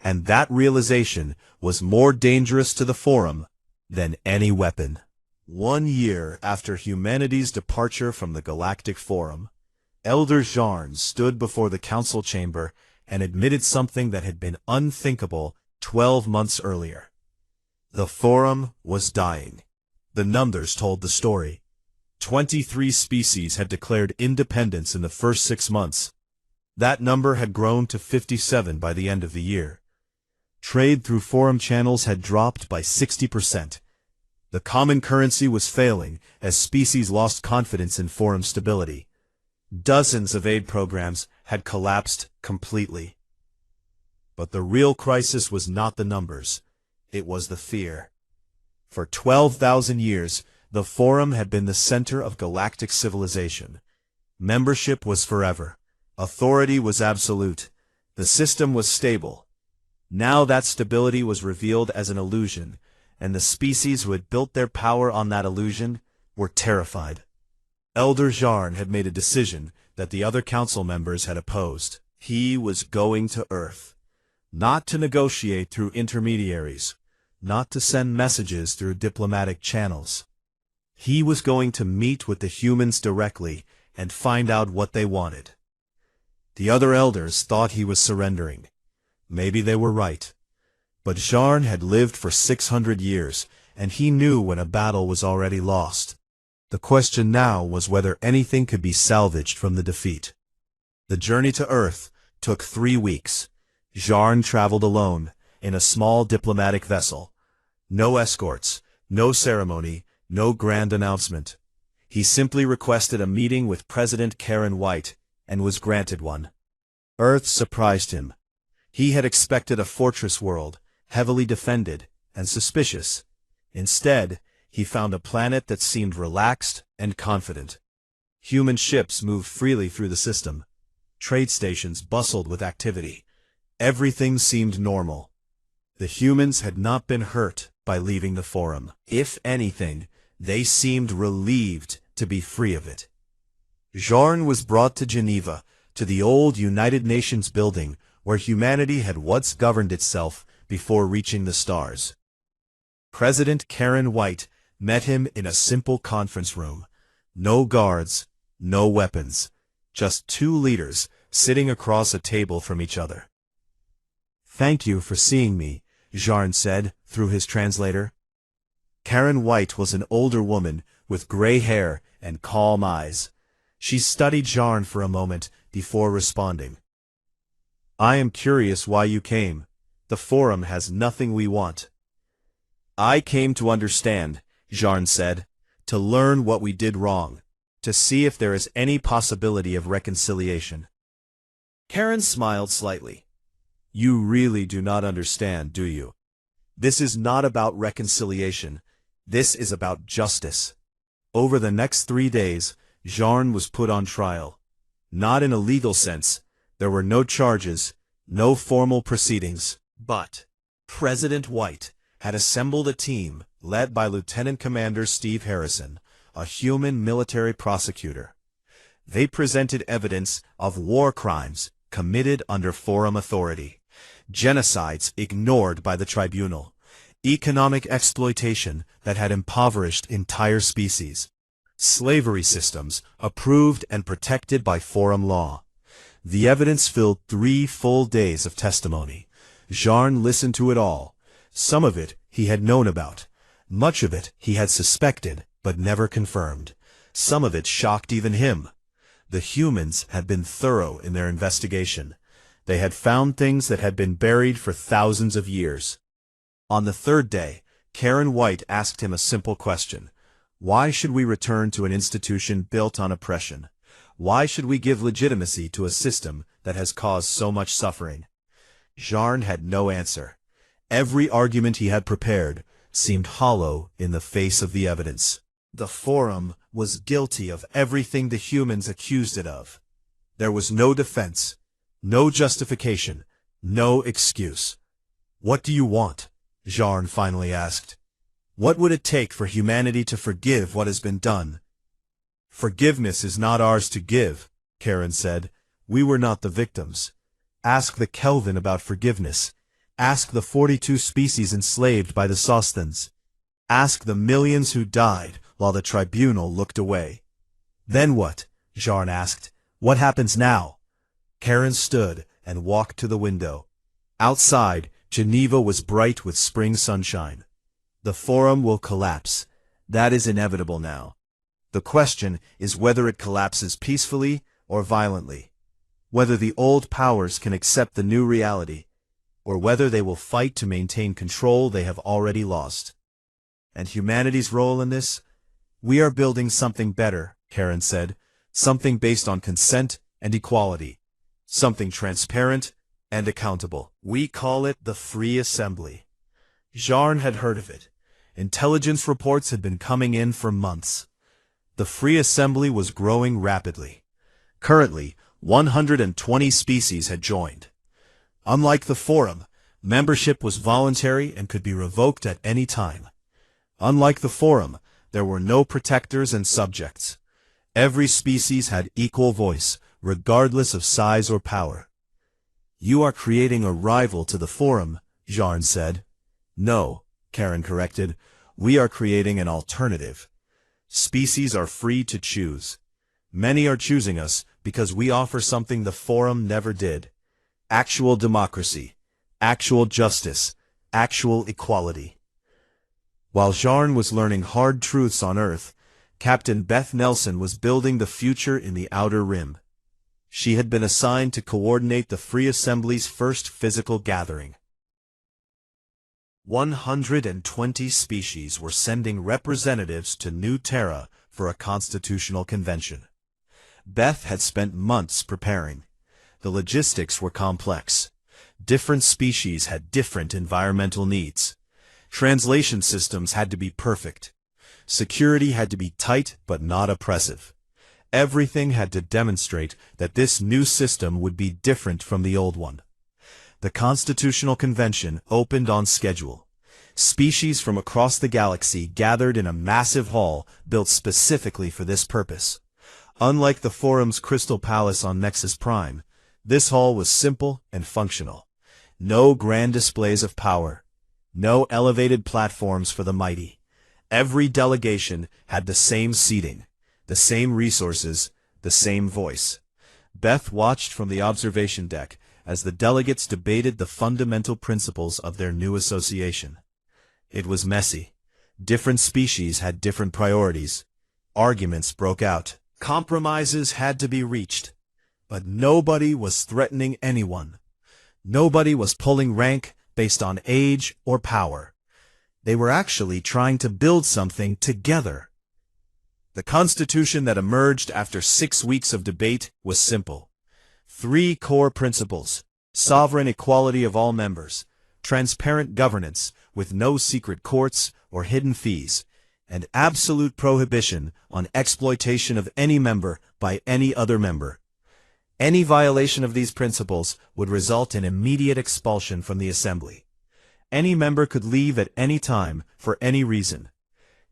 And that realization was more dangerous to the forum than any weapon. 1 year after humanity's departure from the Galactic Forum, Elder Jarn stood before the council chamber and admitted something that had been unthinkable 12 months earlier. The forum was dying. The numbers told the story. 23 species had declared independence in the first 6 months. That number had grown to 57 by the end of the year. Trade through forum channels had dropped by 60%. The common currency was failing as species lost confidence in forum stability. Dozens of aid programs had collapsed completely. But the real crisis was not the numbers. It was the fear. For 12,000 years, the forum had been the center of galactic civilization. Membership was forever. Authority was absolute. The system was stable. Now that stability was revealed as an illusion, and the species who had built their power on that illusion were terrified. Elder Jarn had made a decision that the other council members had opposed. He was going to Earth, not to negotiate through intermediaries, not to send messages through diplomatic channels. He was going to meet with the humans directly and find out what they wanted. The other elders thought he was surrendering. Maybe they were right. But Jarn had lived for 600 years, and he knew when a battle was already lost. The question now was whether anything could be salvaged from the defeat. The journey to Earth took 3 weeks. Jarn traveled alone, in a small diplomatic vessel. No escorts, no ceremony, no grand announcement. He simply requested a meeting with President Karen White, and was granted one. Earth surprised him. He had expected a fortress world, heavily defended and suspicious. Instead, he found a planet that seemed relaxed and confident. Human ships moved freely through the system. Trade stations bustled with activity. Everything seemed normal. The humans had not been hurt by leaving the forum. If anything, they seemed relieved to be free of it. Jarn was brought to Geneva, to the old United Nations building where humanity had once governed itself before reaching the stars. President Karen White met him in a simple conference room. No guards, no weapons, just 2 leaders sitting across a table from each other. "Thank you for seeing me," Jarn said through his translator. Karen White was an older woman with gray hair and calm eyes. She studied Jarn for a moment before responding. "I am curious why you came. The forum has nothing we want." "I came to understand," Jarn said, "to learn what we did wrong, to see if there is any possibility of reconciliation." Karen smiled slightly. "You really do not understand, do you? This is not about reconciliation. This is about justice." Over the next 3 days, Jarn was put on trial. Not in a legal sense. There were no charges, No formal proceedings. But President White had assembled a team led by Lieutenant Commander Steve Harrison, a human military prosecutor. They presented evidence of war crimes committed under Forum authority, genocides ignored by the tribunal, economic exploitation that had impoverished entire species, slavery systems approved and protected by Forum law. The evidence filled 3 full days of testimony. Jarn listened to it all. Some of it he had known about. Much of it he had suspected, but never confirmed. Some of it shocked even him. The humans had been thorough in their investigation. They had found things that had been buried for thousands of years. On the 3rd day, Karen White asked him a simple question. Why should we return to an institution built on oppression? Why should we give legitimacy to a system that has caused so much suffering? Jarn had no answer. Every argument he had prepared seemed hollow in the face of the evidence. The Forum was guilty of everything the humans accused it of. There was no defense, no justification, no excuse. What do you want? Jarn finally asked. What would it take for humanity to forgive what has been done? Forgiveness is not ours to give, Karen said. We were not the victims. Ask the Kelvin about forgiveness. Ask the 42 species enslaved by the Sostans. Ask the millions who died while the tribunal looked away. Then what? Jarn asked. What happens now? Karen stood and walked to the window. Outside, Geneva was bright with spring sunshine. The Forum will collapse. That is inevitable now. The question is whether it collapses peacefully or violently. Whether the old powers can accept the new reality, or whether they will fight to maintain control they have already lost. And humanity's role in this? We are building something better, Karen said. Something based on consent and equality. Something transparent and accountable. We call it the Free Assembly. Jarn had heard of it. Intelligence reports had been coming in for months. The Free Assembly was growing rapidly. Currently, 120 species had joined. Unlike the Forum, membership was voluntary and could be revoked at any time. Unlike the Forum, there were no protectors and subjects. Every species had equal voice, regardless of size or power. You are creating a rival to the Forum, Jarn said. No, Karen corrected. We are creating an alternative. Species are free to choose. Many are choosing us because we offer something the Forum never did. Actual democracy, actual justice, actual equality. While Jarn was learning hard truths on Earth, Captain Beth Nelson was building the future in the Outer Rim. She had been assigned to coordinate the Free Assembly's first physical gathering. 120 species were sending representatives to New Terra for a constitutional convention. Beth had spent months preparing. The logistics were complex. Different species had different environmental needs. Translation systems had to be perfect. Security had to be tight but not oppressive. Everything had to demonstrate that this new system would be different from the old one. The Constitutional Convention opened on schedule. Species from across the galaxy gathered in a massive hall built specifically for this purpose. Unlike the Forum's Crystal Palace on Nexus Prime, this hall was simple and functional. No grand displays of power. No elevated platforms for the mighty. Every delegation had the same seating, the same resources, the same voice. Beth watched from the observation deck as the delegates debated the fundamental principles of their new association. It was messy. Different species had different priorities. Arguments broke out. Compromises had to be reached. But nobody was threatening anyone. Nobody was pulling rank based on age or power. They were actually trying to build something together. The constitution that emerged after 6 weeks of debate was simple. 3 core principles: sovereign equality of all members, transparent governance with no secret courts or hidden fees, and absolute prohibition on exploitation of any member by any other member. Any violation of these principles would result in immediate expulsion from the assembly. Any member could leave at any time, for any reason.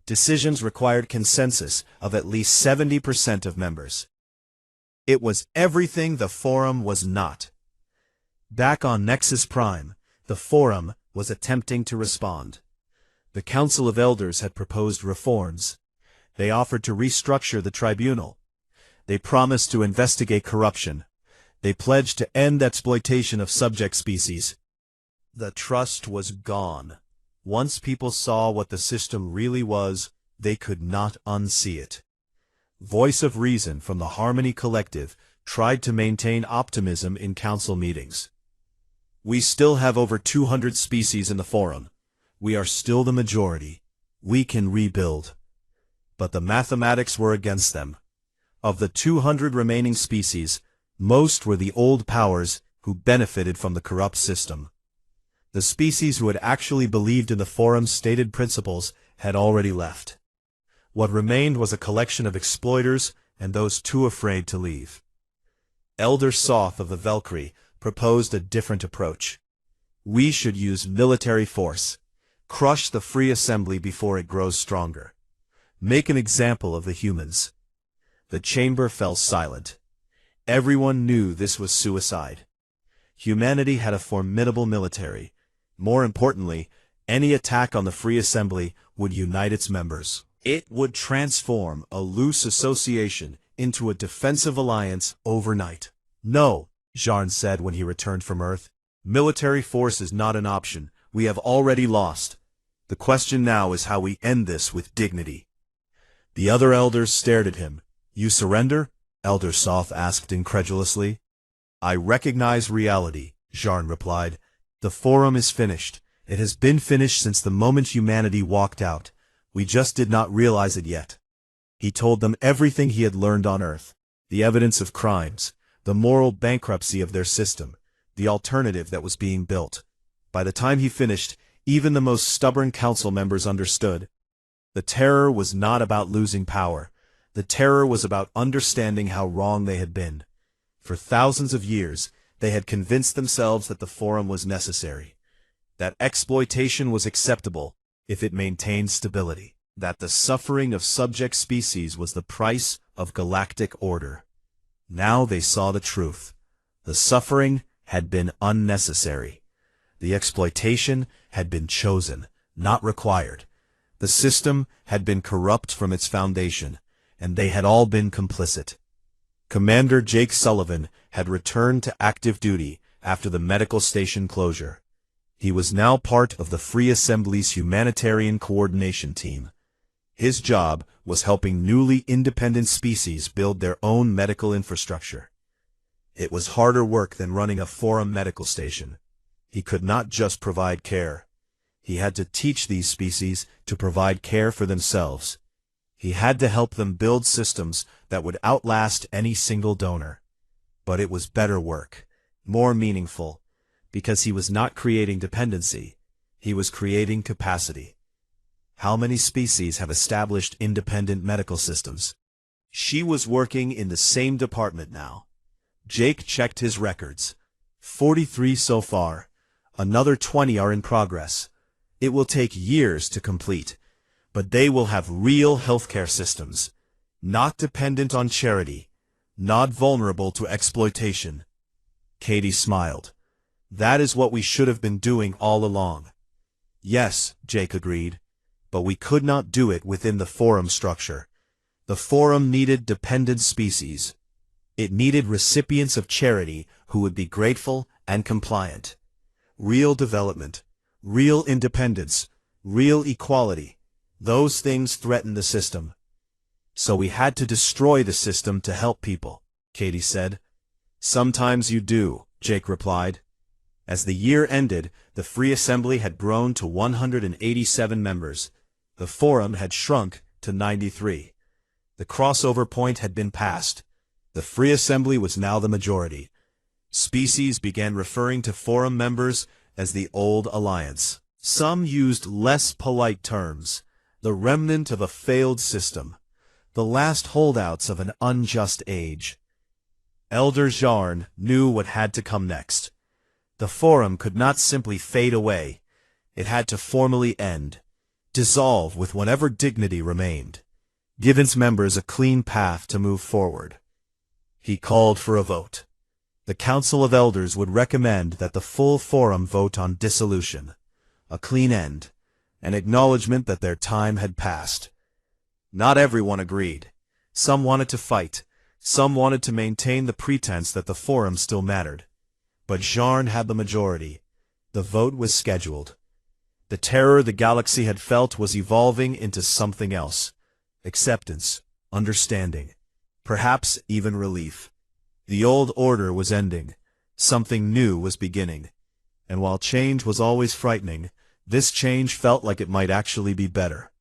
Decisions required consensus of at least 70% of members. It was everything the Forum was not. Back on Nexus Prime, the Forum was attempting to respond. The Council of Elders had proposed reforms. They offered to restructure the tribunal. They promised to investigate corruption. They pledged to end exploitation of subject species. The trust was gone. Once people saw what the system really was, they could not unsee it. Voice of Reason from the Harmony Collective tried to maintain optimism in council meetings. We still have over 200 species in the Forum. We are still the majority. We can rebuild. But the mathematics were against them. Of the 200 remaining species, most were the old powers who benefited from the corrupt system. The species who had actually believed in the Forum's stated principles had already left. What remained was a collection of exploiters and those too afraid to leave. Elder Soth of the Valkyrie proposed a different approach. We should use military force, crush the Free Assembly before it grows stronger. Make an example of the humans. The chamber fell silent. Everyone knew this was suicide. Humanity had a formidable military. More importantly, any attack on the Free Assembly would unite its members. It would transform a loose association into a defensive alliance overnight. No, Jarn said when he returned from Earth. Military force is not an option. We have already lost. The question now is how we end this with dignity. The other elders stared at him. You surrender? Elder Soth asked incredulously. I recognize reality, Jarn replied. The Forum is finished. It has been finished since the moment humanity walked out. We just did not realize it yet. He told them everything he had learned on Earth, the evidence of crimes, the moral bankruptcy of their system, the alternative that was being built. By the time he finished, even the most stubborn council members understood. The terror was not about losing power. The terror was about understanding how wrong they had been. For thousands of years, they had convinced themselves that the Forum was necessary, that exploitation was acceptable if it maintained stability, that the suffering of subject species was the price of galactic order. Now they saw the truth. The suffering had been unnecessary. The exploitation had been chosen, not required. The system had been corrupt from its foundation, and they had all been complicit. Commander Jake Sullivan had returned to active duty after the medical station closure. He was now part of the Free Assembly's humanitarian coordination team. His job was helping newly independent species build their own medical infrastructure. It was harder work than running a Forum medical station. He could not just provide care. He had to teach these species to provide care for themselves. He had to help them build systems that would outlast any single donor. But it was better work, more meaningful, because he was not creating dependency. He was creating capacity. How many species have established independent medical systems? She was working in the same department now. Jake checked his records. 43 so far. Another 20 are in progress. It will take years to complete, but they will have real healthcare systems, not dependent on charity, not vulnerable to exploitation. Katie smiled. That is what we should have been doing all along. Yes, Jake agreed, but we could not do it within the Forum structure. The Forum needed dependent species. It needed recipients of charity who would be grateful and compliant. Real development, real independence, real equality. Those things threaten the system. So we had to destroy the system to help people, Katie said. Sometimes you do, Jake replied. As the year ended, the Free Assembly had grown to 187 members. The Forum had shrunk to 93. The crossover point had been passed. The Free Assembly was now the majority. Species began referring to Forum members as the Old Alliance. Some used less polite terms. The remnant of a failed system. The last holdouts of an unjust age. Elder Jarn knew what had to come next. The Forum could not simply fade away. It had to formally end, dissolve with whatever dignity remained, give its members a clean path to move forward. He called for a vote. The Council of Elders would recommend that the full Forum vote on dissolution, a clean end, an acknowledgement that their time had passed. Not everyone agreed. Some wanted to fight. Some wanted to maintain the pretense that the Forum still mattered. But Jarn had the majority. The vote was scheduled. The terror the galaxy had felt was evolving into something else. Acceptance, understanding, perhaps even relief. The old order was ending. Something new was beginning. And while change was always frightening, this change felt like it might actually be better.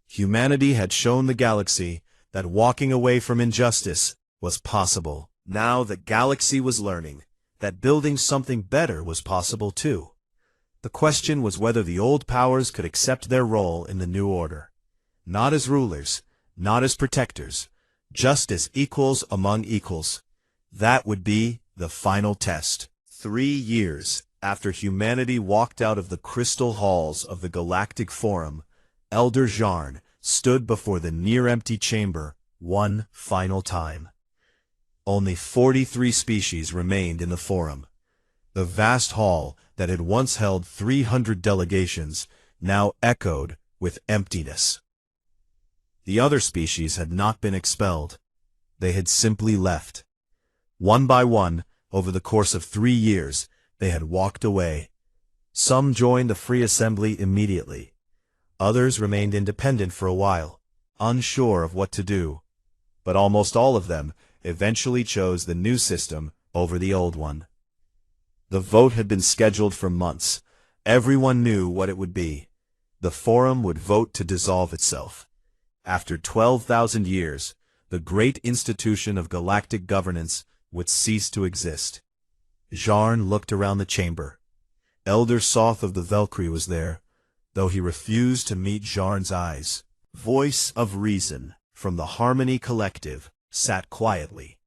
Humanity had shown the galaxy that walking away from injustice was possible. Now the galaxy was learning that building something better was possible too. The question was whether the old powers could accept their role in the new order. Not as rulers, not as protectors, just as equals among equals. That would be the final test. 3 years after humanity walked out of the crystal halls of the Galactic Forum, Elder Jarn stood before the near-empty chamber one final time. Only 43 species remained in the Forum. The vast hall that had once held 300 delegations now echoed with emptiness. The other species had not been expelled. They had simply left. One by one, over the course of 3 years, they had walked away. Some joined the Free Assembly immediately. Others remained independent for a while, unsure of what to do. But almost all of them eventually chose the new system over the old one. The vote had been scheduled for months. Everyone knew what it would be. The Forum would vote to dissolve itself. After 12,000 years, the great institution of galactic governance would cease to exist. Jarn looked around the chamber. Elder Soth of the Valkyrie was there, though he refused to meet Jarn's eyes. Voice of Reason from the Harmony Collective sat quietly,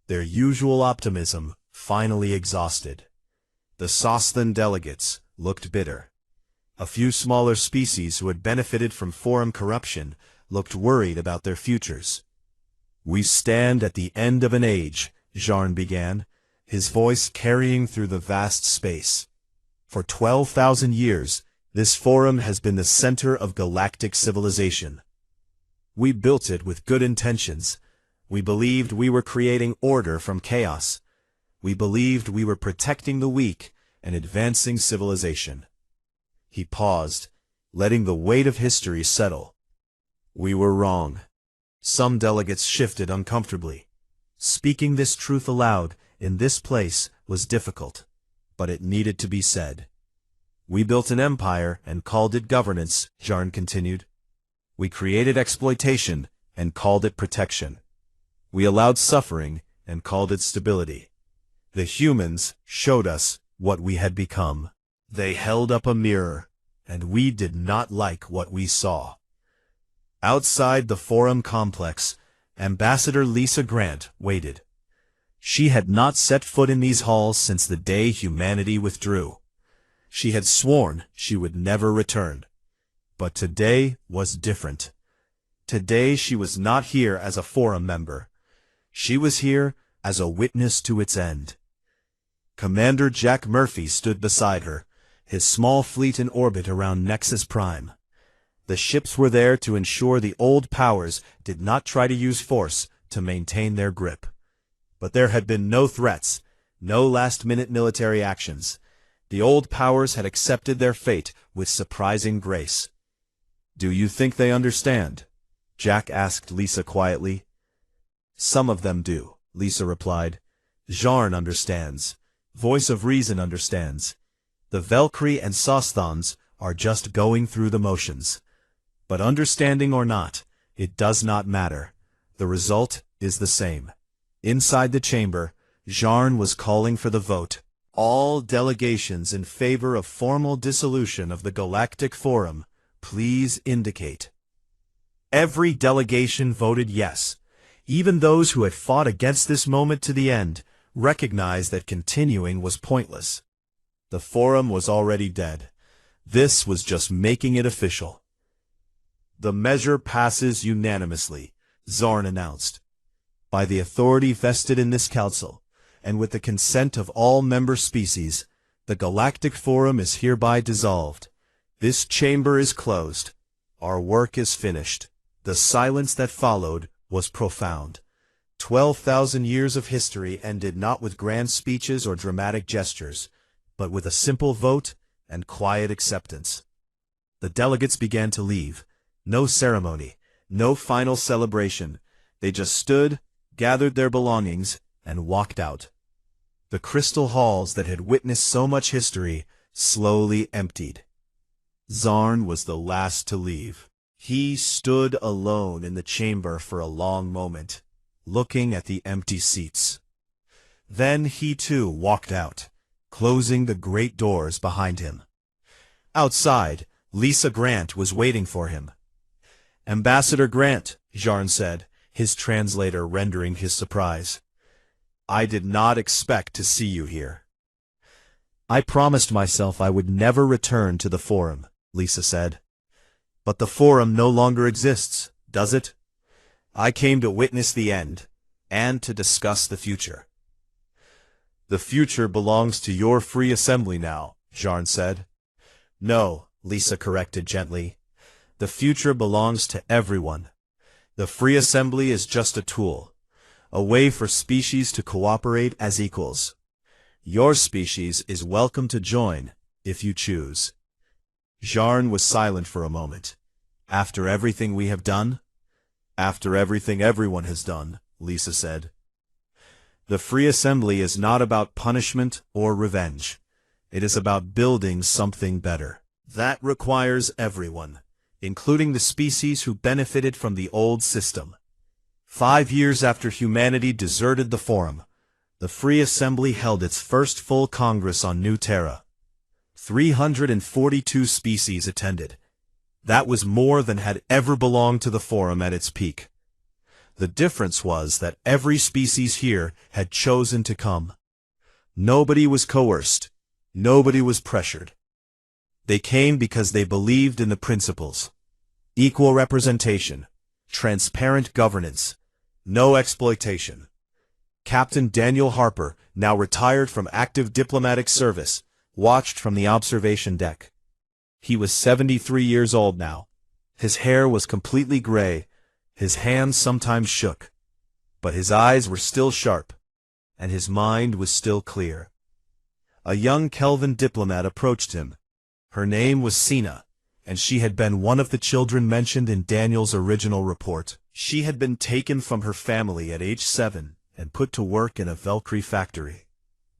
their usual optimism finally exhausted. The Sosthan delegates looked bitter. A few smaller species who had benefited from Forum corruption looked worried about their futures. "We stand at the end of an age," Jarn began, his voice carrying through the vast space. "For 12,000 years, this Forum has been the center of galactic civilization. We built it with good intentions. We believed we were creating order from chaos. We believed we were protecting the weak and advancing civilization." He paused, letting the weight of history settle. "We were wrong." Some delegates shifted uncomfortably. Speaking this truth aloud in this place was difficult, but it needed to be said. "We built an empire and called it governance," Jarn continued. "We created exploitation and called it protection. We allowed suffering and called it stability. The humans showed us what we had become. They held up a mirror, and we did not like what we saw." Outside the Forum complex, Ambassador Lisa Grant waited. She had not set foot in these halls since the day humanity withdrew. She had sworn she would never return. But today was different. Today she was not here as a Forum member. She was here as a witness to its end. Commander Jack Murphy stood beside her, his small fleet in orbit around Nexus Prime. The ships were there to ensure the old powers did not try to use force to maintain their grip. But there had been no threats, no last-minute military actions. The old powers had accepted their fate with surprising grace. "Do you think they understand?" Jack asked Lisa quietly. "Some of them do," Lisa replied. "Jarn understands. Voice of Reason understands. The Valkyrie and Sosthans are just going through the motions. But understanding or not, it does not matter. The result is the same." Inside the chamber, Jarn was calling for the vote. "All delegations in favor of formal dissolution of the Galactic Forum, please indicate." Every delegation voted yes. Even those who had fought against this moment to the end recognized that continuing was pointless. The forum was already dead. This was just making it official. The measure passes unanimously, Zorn announced. By the authority vested in this council, and with the consent of all member species, the Galactic Forum is hereby dissolved. This chamber is closed. Our work is finished. The silence that followed was profound. 12,000 years of history ended not with grand speeches or dramatic gestures, but with a simple vote and quiet acceptance. The delegates began to leave. No ceremony, no final celebration. They just stood, gathered their belongings, and walked out. The crystal halls that had witnessed so much history slowly emptied. Zorn was the last to leave. He stood alone in the chamber for a long moment, looking at the empty seats. Then he too walked out, closing the great doors behind him. Outside, Lisa Grant was waiting for him. "Ambassador Grant," Jarn said, his translator rendering his surprise. "I did not expect to see you here." "I promised myself I would never return to the Forum," Lisa said. "But the Forum no longer exists, does it?" "I came to witness the end, and to discuss the future." "The future belongs to your free assembly now," Jarn said. "No," Lisa corrected gently. "The future belongs to everyone. The free assembly is just a tool, a way for species to cooperate as equals. Your species is welcome to join, if you choose." Jarn was silent for a moment. "After everything we have done?" "After everything everyone has done," Lisa said. "The free assembly is not about punishment or revenge. It is about building something better. That requires everyone, including the species who benefited from the old system." 5 years after humanity deserted the Forum, the Free Assembly held its first full Congress on New Terra. 342 species attended. That was more than had ever belonged to the Forum at its peak. The difference was that every species here had chosen to come. Nobody was coerced. Nobody was pressured. They came because they believed in the principles: equal representation, transparent governance, no exploitation. Captain Daniel Harper, now retired from active diplomatic service, watched from the observation deck. He was 73 years old now. His hair was completely gray, his hands sometimes shook, but his eyes were still sharp, and his mind was still clear. A young Kelvin diplomat approached him. Her name was Sina, and she had been one of the children mentioned in Daniel's original report. She had been taken from her family at age 7 and put to work in a Valkyrie factory.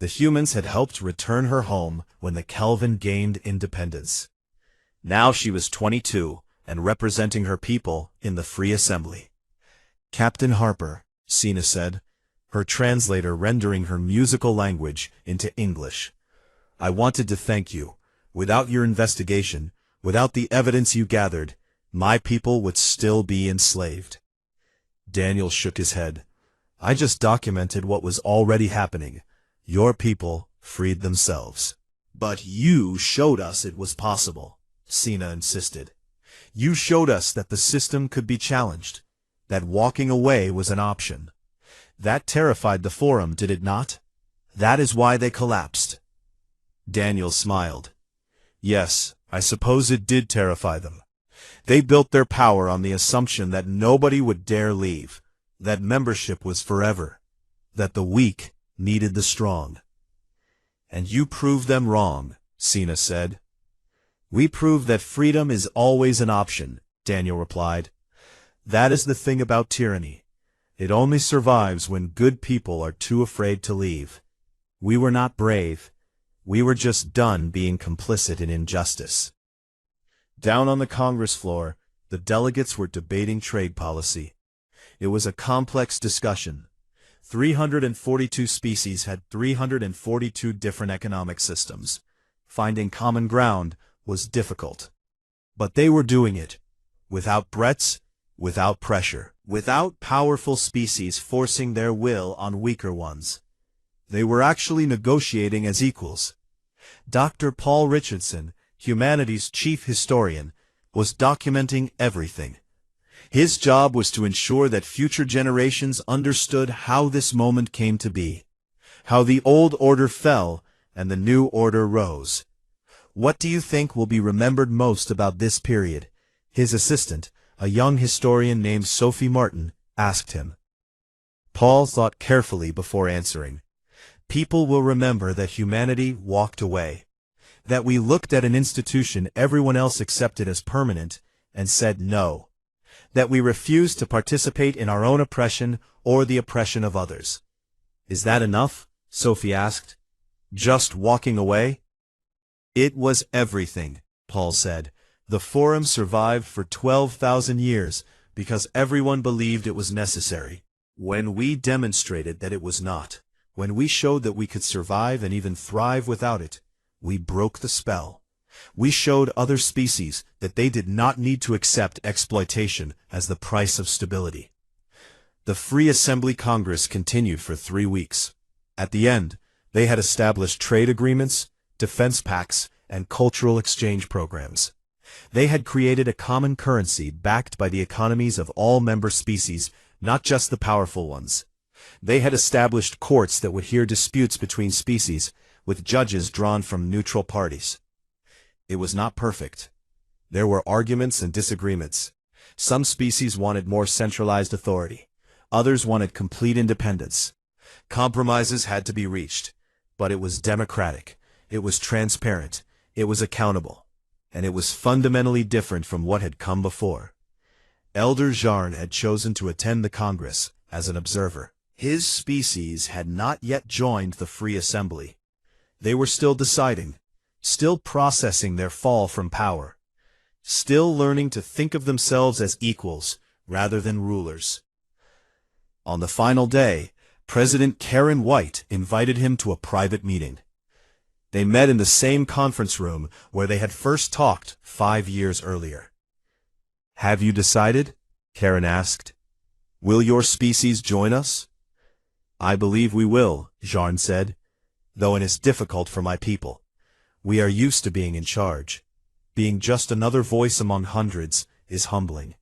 The humans had helped return her home when the Kelvin gained independence. Now she was 22 and representing her people in the Free Assembly. "Captain Harper," Sina said, her translator rendering her musical language into English. "I wanted to thank you. Without your investigation, without the evidence you gathered, my people would still be enslaved." Daniel shook his head. "I just documented what was already happening. Your people freed themselves." "But you showed us it was possible," Sina insisted. "You showed us that the system could be challenged, that walking away was an option. That terrified the Forum, did it not? That is why they collapsed." Daniel smiled. "Yes, I suppose it did terrify them. They built their power on the assumption that nobody would dare leave, that membership was forever, that the weak needed the strong." "And you proved them wrong," Sina said. "We proved that freedom is always an option," Daniel replied. "That is the thing about tyranny. It only survives when good people are too afraid to leave. We were not brave. We were just done being complicit in injustice." Down on the Congress floor, the delegates were debating trade policy. It was a complex discussion. 342 species had 342 different economic systems. Finding common ground was difficult. But they were doing it, without threats, without pressure, without powerful species forcing their will on weaker ones. They were actually negotiating as equals. Dr. Paul Richardson, humanity's chief historian, was documenting everything. His job was to ensure that future generations understood how this moment came to be, how the old order fell and the new order rose. What do you think will be remembered most about this period? His assistant, a young historian named Sophie Martin, asked him. Paul thought carefully before answering. People will remember that humanity walked away, that we looked at an institution everyone else accepted as permanent and said no, that we refused to participate in our own oppression or the oppression of others. Is that enough? Sophie asked. Just walking away? It was everything, Paul said. The Forum survived for 12,000 years because everyone believed it was necessary. When we demonstrated that it was not, when we showed that we could survive and even thrive without it, we broke the spell. We showed other species that they did not need to accept exploitation as the price of stability. The Free Assembly Congress continued for 3 weeks. At the end, they had established trade agreements, defense pacts, and cultural exchange programs. They had created a common currency backed by the economies of all member species, not just the powerful ones. They had established courts that would hear disputes between species, with judges drawn from neutral parties. It was not perfect. There were arguments and disagreements. Some species wanted more centralized authority. Others wanted complete independence. Compromises had to be reached, but it was democratic, it was transparent, it was accountable, and it was fundamentally different from what had come before. Elder Jarn had chosen to attend the Congress as an observer. His species had not yet joined the Free Assembly. They were still deciding, still processing their fall from power, still learning to think of themselves as equals rather than rulers. On the final day, President Karen White invited him to a private meeting. They met in the same conference room where they had first talked 5 years earlier. Have you decided? Karen asked. Will your species join us? I believe we will, Jarn said, though it is difficult for my people. We are used to being in charge. Being just another voice among hundreds is humbling.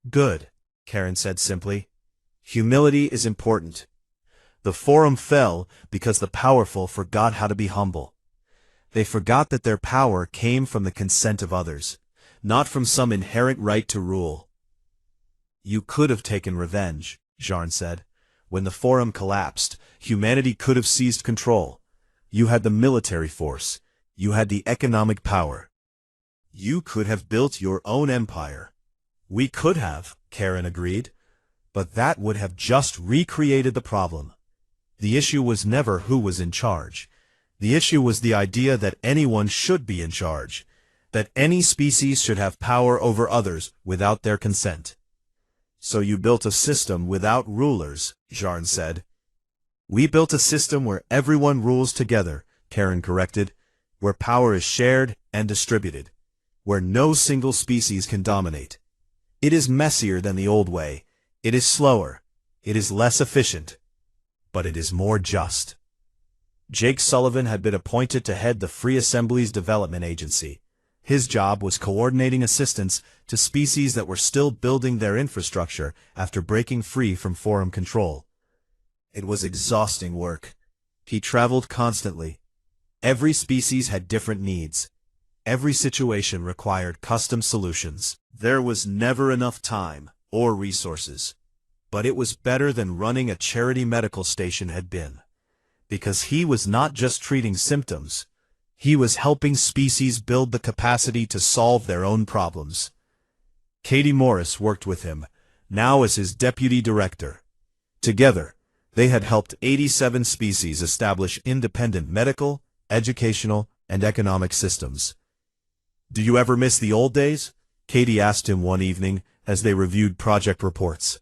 Good, Karen said simply. Humility is important. The Forum fell because the powerful forgot how to be humble. They forgot that their power came from the consent of others, not from some inherent right to rule. You could have taken revenge, Jarn said. When the Forum collapsed, humanity could have seized control. You had the military force. You had the economic power. You could have built your own empire. We could have, Karen agreed, but that would have just recreated the problem. The issue was never who was in charge. The issue was the idea that anyone should be in charge, that any species should have power over others without their consent. So you built a system without rulers, Jarn said. We built a system where everyone rules together, Karen corrected, where power is shared and distributed, where no single species can dominate. It is messier than the old way. It is slower. It is less efficient. But it is more just. Jake Sullivan had been appointed to head the Free Assembly's development agency. His job was coordinating assistance to species that were still building their infrastructure after breaking free from Forum control. It was exhausting work. He traveled constantly. Every species had different needs. Every situation required custom solutions. There was never enough time or resources. But it was better than running a charity medical station had been. Because he was not just treating symptoms. He was helping species build the capacity to solve their own problems. Katie Morris worked with him, now as his deputy director. Together, they had helped 87 species establish independent medical, educational, and economic systems. Do you ever miss the old days? Katie asked him one evening as they reviewed project reports.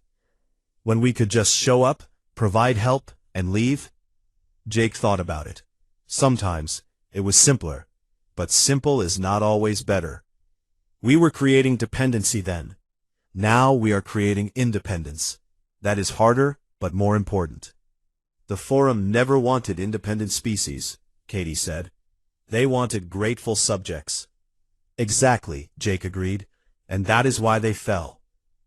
When we could just show up, provide help, and leave? Jake thought about it. Sometimes, it was simpler, but simple is not always better. We were creating dependency then. Now we are creating independence. That is harder, but more important. The Forum never wanted independent species, Katie said. They wanted grateful subjects. Exactly, Jake agreed, and that is why they fell.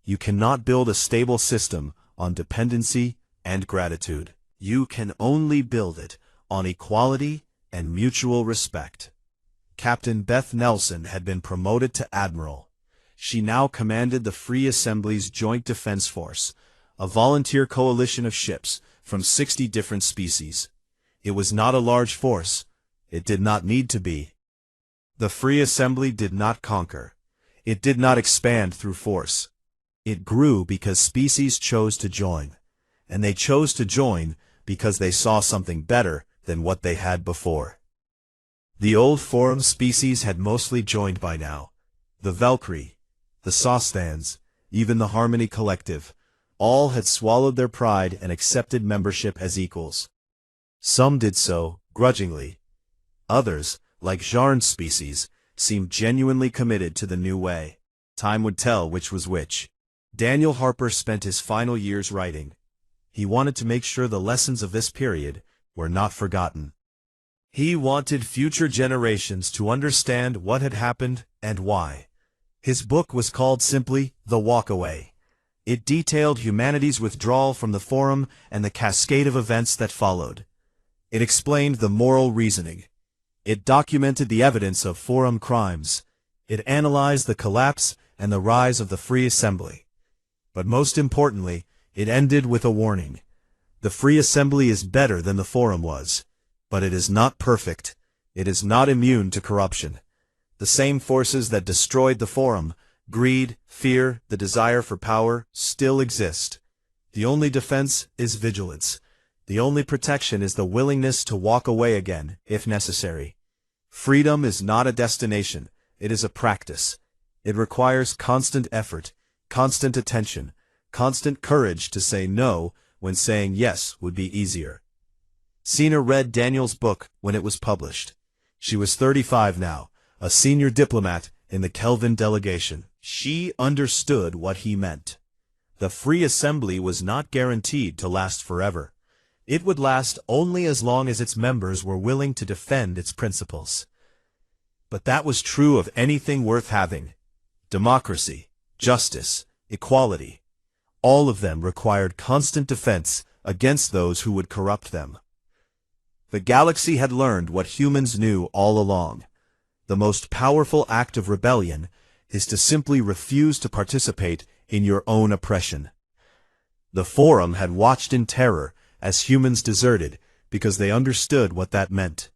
You cannot build a stable system on dependency and gratitude. You can only build it on equality and mutual respect. Captain Beth Nelson had been promoted to admiral. She now commanded the Free Assembly's Joint Defense Force, a volunteer coalition of ships from 60 different species. It was not a large force. It did not need to be. The Free Assembly did not conquer. It did not expand through force. It grew because species chose to join. And they chose to join because they saw something better than what they had before. The old Forum species had mostly joined by now. The Valkyrie, the Sostans, even the Harmony Collective, all had swallowed their pride and accepted membership as equals. Some did so, grudgingly. Others, like Jarn's species, seemed genuinely committed to the new way. Time would tell which was which. Daniel Harper spent his final years writing. He wanted to make sure the lessons of this period were not forgotten. He wanted future generations to understand what had happened and why. His book was called simply The Walkaway. It detailed humanity's withdrawal from the Forum and the cascade of events that followed. It explained the moral reasoning. It documented the evidence of Forum crimes. It analyzed the collapse and the rise of the Free Assembly. But most importantly, it ended with a warning. The Free Assembly is better than the Forum was. But it is not perfect. It is not immune to corruption. The same forces that destroyed the Forum, greed, fear, the desire for power, still exist. The only defense is vigilance. The only protection is the willingness to walk away again, if necessary. Freedom is not a destination. It is a practice. It requires constant effort, constant attention, constant courage to say no when saying yes would be easier. Sina read Daniel's book when it was published. She was 35 now, a senior diplomat in the Kelvin delegation. She understood what he meant. The Free Assembly was not guaranteed to last forever. It would last only as long as its members were willing to defend its principles. But that was true of anything worth having. Democracy, justice, equality. All of them required constant defense against those who would corrupt them. The galaxy had learned what humans knew all along. The most powerful act of rebellion is to simply refuse to participate in your own oppression. The Forum had watched in terror as humans deserted because they understood what that meant.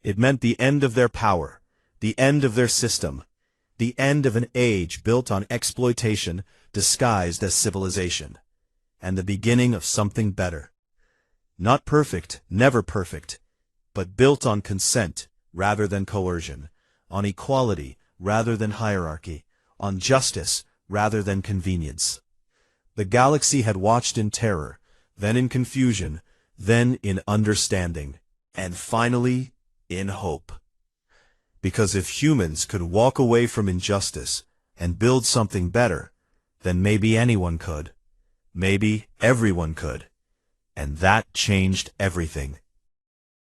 It meant the end of their power, the end of their system, the end of an age built on exploitation disguised as civilization, and the beginning of something better. Not perfect, never perfect, but built on consent rather than coercion, on equality rather than hierarchy, on justice rather than convenience. The galaxy had watched in terror, then in confusion, then in understanding, and finally in hope. Because if humans could walk away from injustice and build something better, then maybe anyone could. Maybe everyone could. And that changed everything.